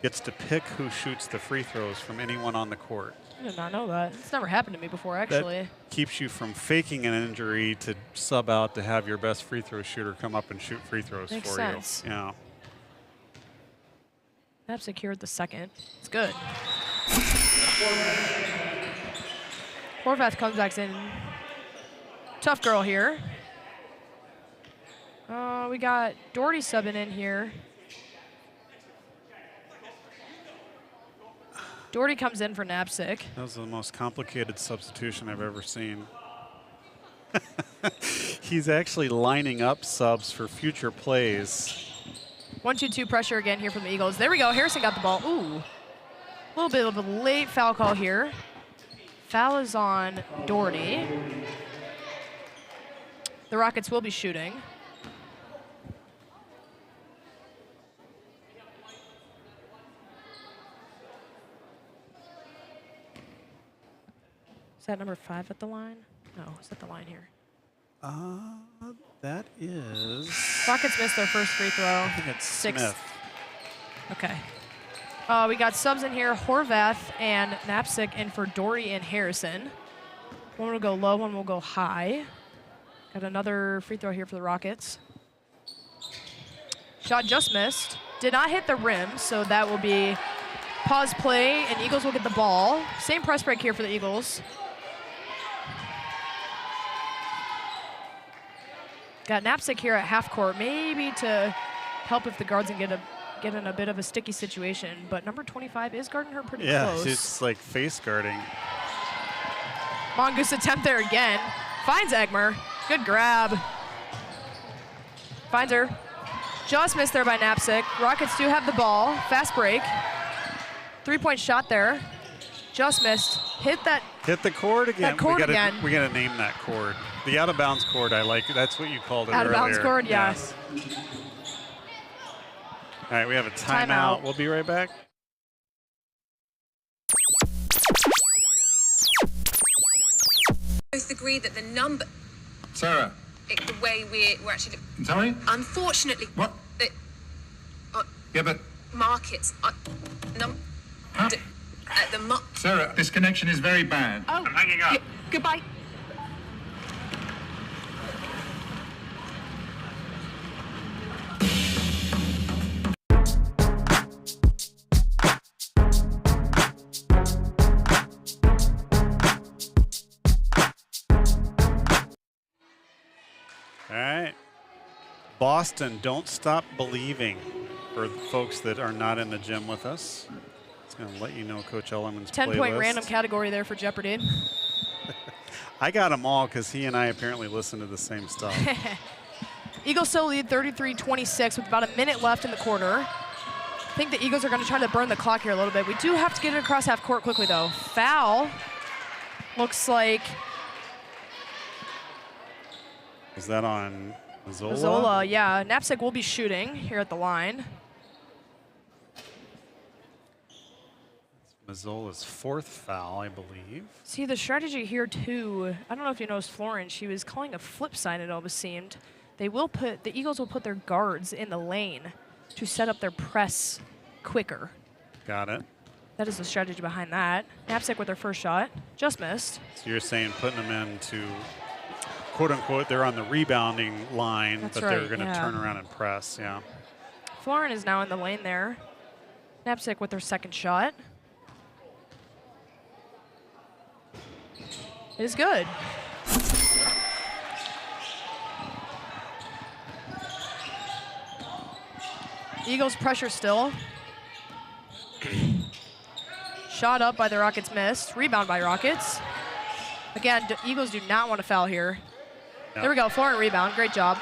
gets to pick who shoots the free throws from anyone on the court. I did not know that. It's never happened to me before, actually. That keeps you from faking an injury to sub out to have your best free throw shooter come up and shoot free throws Makes for sense. you. Yeah. Have secured the second. It's good. Horvath comes back in. Tough girl here. We got Doherty subbing in here. Doherty comes in for Napsick. That was the most complicated substitution I've ever seen. He's actually lining up subs for future plays. 1-2-2 pressure again here from the Eagles. There we go. Harrison got the ball. Ooh. A little bit of a late foul call here. Foul is on Doherty. The Rockets will be shooting. Is that number 5 at the line? No, is that the line here? That is... Rockets missed their first free throw. I think it's 6. Smith. Okay. We got subs in here. Horvath and Napsick in for Doherty and Harrison. One will go low, one will go high. Got another free throw here for the Rockets. Shot just missed. Did not hit the rim, so that will be pause play, and Eagles will get the ball. Same press break here for the Eagles. Got Napsick here at half court, maybe to help if the guards can get in a bit of a sticky situation. But number 25 is guarding her pretty close. Yeah, she's like face guarding. Mongoose attempt there again. Finds Egmer. Good grab. Finds her. Just missed there by Napsick. Rockets do have the ball. Fast break. 3-point shot there. Just missed. Hit that. Hit the cord again. That cord we again. We gotta name that cord. The out-of-bounds cord, I like. That's what you called it earlier. Out-of-bounds cord, yeah. Yes. All right, we have a timeout. We'll be right back. Both agree that the number, Sarah, the way we're actually, tell me. unfortunately, What? the Yeah, but markets, Sarah, this connection is very bad. Oh, I'm hanging up. Goodbye. All right. Boston, don't stop believing. For folks that are not in the gym with us, it's going to let you know Coach Ellerman's 10-point playlist. random category there for Jeopardy. I got them all because he and I apparently listen to the same stuff. Eagles still lead 33-26 with about a minute left in the quarter. I think the Eagles are going to try to burn the clock here a little bit. We do have to get it across half court quickly, though. Foul. Looks like. Is that on Mazzola? Mazzola, yeah. Knapsack will be shooting here at the line. Mazzola's fourth foul, I believe. See, the strategy here, too, I don't know if you noticed Florence, she was calling a flip sign, it almost seemed. The Eagles will put their guards in the lane to set up their press quicker. Got it. That is the strategy behind that. Knapsack with their first shot, just missed. So you're saying putting them into, quote unquote, they're on the rebounding line, That's but right, they're going to yeah. turn around and press, yeah. Florence is now in the lane there. Knapsack with their second shot. It is good. Eagles pressure still. Shot up by the Rockets, missed. Rebound by Rockets. Again, Eagles do not want to foul here. Yep. There we go, Florent rebound, great job.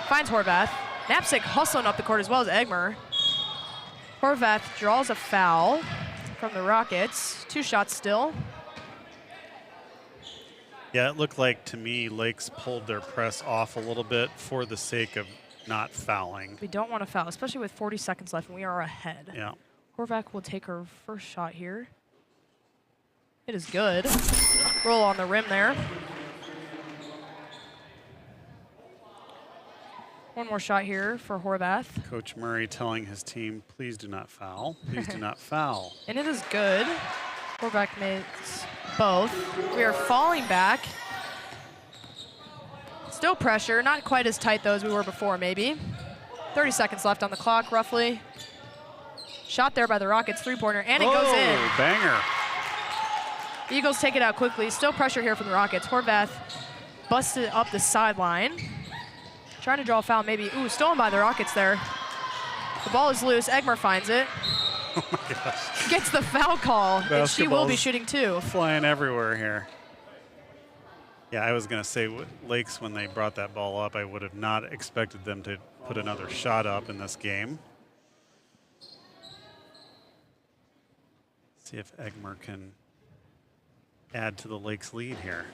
Finds Horvath. Knapsack hustling up the court as well as Egmer. Horvath draws a foul from the Rockets. 2 shots still. Yeah, it looked like to me Lakes pulled their press off a little bit for the sake of not fouling. We don't want to foul, especially with 40 seconds left and we are ahead. Yeah. Horvath will take her first shot here. It is good. Roll on the rim there. One more shot here for Horvath. Coach Murray telling his team, please do not foul. Please do not foul. And it is good. Horvath makes both. We are falling back. Still pressure, not quite as tight though as we were before maybe. 30 seconds left on the clock roughly. Shot there by the Rockets, 3-pointer, and it goes in. Banger. Eagles take it out quickly. Still pressure here from the Rockets. Horvath busted up the sideline. Trying to draw a foul maybe. Ooh, stolen by the Rockets there. The ball is loose. Egmer finds it. Oh my gosh. Gets the foul call. And she will be shooting too. Flying everywhere here. Yeah, I was going to say, Lakes, when they brought that ball up, I would have not expected them to put another shot up in this game. See if Egmer can add to the Lakes lead here.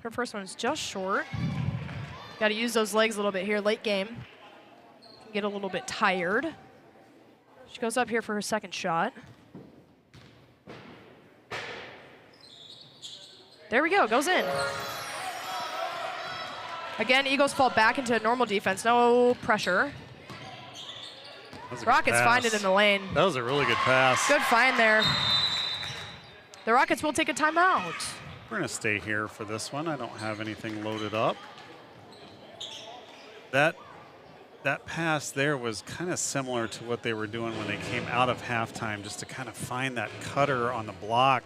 Her first one is just short. Got to use those legs a little bit here late game. Can get a little bit tired. She goes up here for her second shot. There we go, goes in. Again, Eagles fall back into normal defense, no pressure. Rockets find it in the lane. That was a really good pass. Good find there. The Rockets will take a timeout. We're going to stay here for this one. I don't have anything loaded up. That pass there was kind of similar to what they were doing when they came out of halftime, just to kind of find that cutter on the block.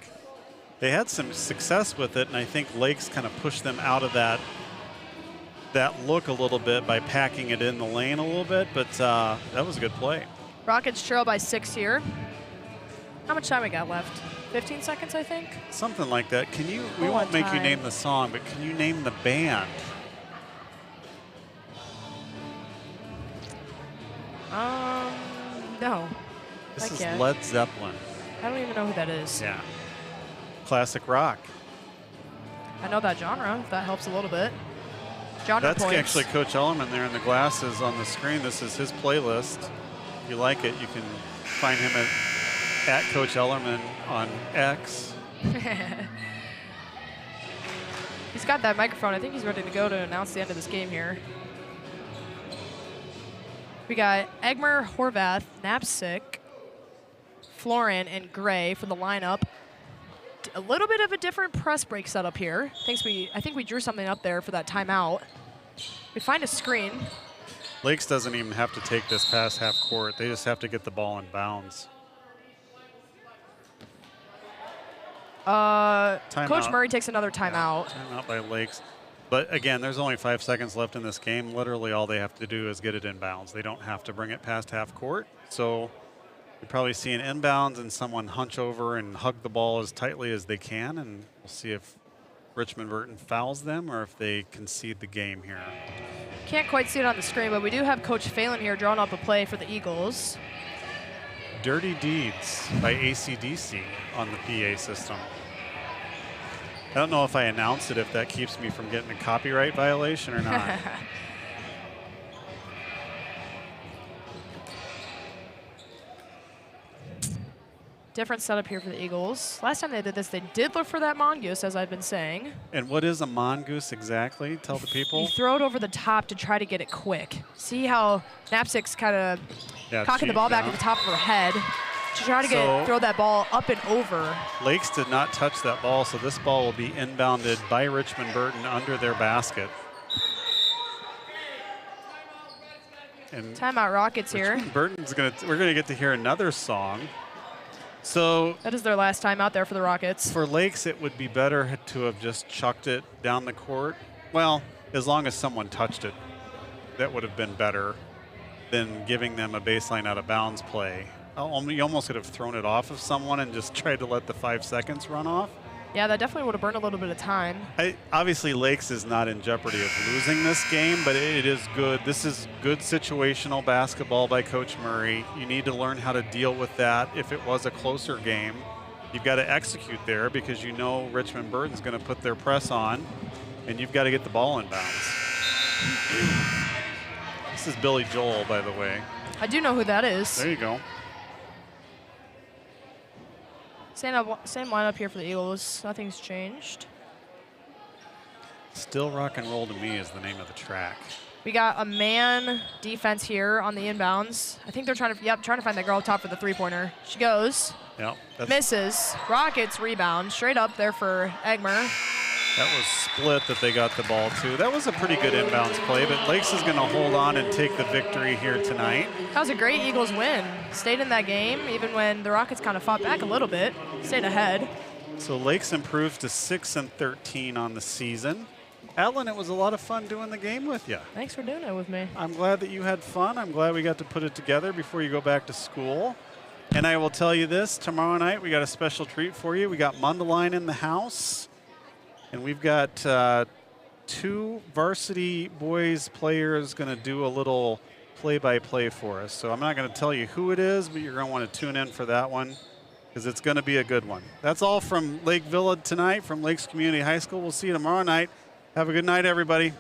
They had some success with it, and I think Lakes kind of pushed them out of that look a little bit by packing it in the lane a little bit, but that was a good play. Rockets trail by 6 here. How much time we got left? 15 seconds, I think? Something like that. Can you, we won't make you name the song, but can you name the band? No. This I is can't. Led Zeppelin. I don't even know who that is. Yeah. Classic rock. I know that genre, if that helps a little bit. Genre That's points. actually Coach Ellerman there in the glasses on the screen. This is his playlist. If you like it, you can find him at Coach Ellerman on X. He's got that microphone. I think he's ready to go to announce the end of this game here. We got Egmer, Horvath, Knapsick, Florin, and Gray for the lineup. A little bit of a different press break setup here. I think we drew something up there for that timeout. We find a screen. Lakes doesn't even have to take this past half court. They just have to get the ball in bounds. Coach Murray takes another timeout. Timeout by Lakes. But again, there's only 5 seconds left in this game. Literally all they have to do is get it in bounds. They don't have to bring it past half court. So you probably see an inbounds and someone hunch over and hug the ball as tightly as they can, and we'll see if Richmond-Burton fouls them or if they concede the game here. Can't quite see it on the screen, but we do have Coach Phelan here drawing up a play for the Eagles. Dirty Deeds by AC/DC on the PA system. I don't know if I announced it, if that keeps me from getting a copyright violation or not. Different setup here for the Eagles. Last time they did this, they did look for that mongoose, as I've been saying. And what is a mongoose exactly? Tell the people. You throw it over the top to try to get it quick. See how Knapsick's kind of cocking the ball back at the top of her head to try to throw that ball up and over. Lakes did not touch that ball, so this ball will be inbounded by Richmond-Burton under their basket. And timeout Rockets here. Burton's we're gonna get to hear another song. So that is their last time out there for the Rockets. For Lakes, it would be better to have just chucked it down the court. Well, as long as someone touched it, that would have been better than giving them a baseline out of bounds play. You almost could have thrown it off of someone and just tried to let the 5 seconds run off. Yeah, that definitely would have burned a little bit of time. Obviously, Lakes is not in jeopardy of losing this game, but it is good. This is good situational basketball by Coach Murray. You need to learn how to deal with that. If it was a closer game, you've got to execute there because you know Richmond-Burton's going to put their press on, and you've got to get the ball in bounds. This is Billy Joel, by the way. I do know who that is. There you go. Same lineup here for the Eagles. Nothing's changed. Still Rock and Roll to Me is the name of the track. We got a man defense here on the inbounds. I think they're trying to find that girl up top for the three-pointer. She goes. Yep. Misses. Rockets rebound. Straight up there for Egmer. That was split that they got the ball to. That was a pretty good inbounds play, but Lakes is going to hold on and take the victory here tonight. That was a great Eagles win. Stayed in that game, even when the Rockets kind of fought back a little bit. Stayed ahead. So Lakes improves to 6-13 on the season. Adeline, it was a lot of fun doing the game with you. Thanks for doing it with me. I'm glad that you had fun. I'm glad we got to put it together before you go back to school. And I will tell you this, tomorrow night we got a special treat for you. We got Mundelein in the house. And we've got 2 varsity boys players going to do a little play-by-play for us. So I'm not going to tell you who it is, but you're going to want to tune in for that one because it's going to be a good one. That's all from Lake Villa tonight from Lakes Community High School. We'll see you tomorrow night. Have a good night, everybody.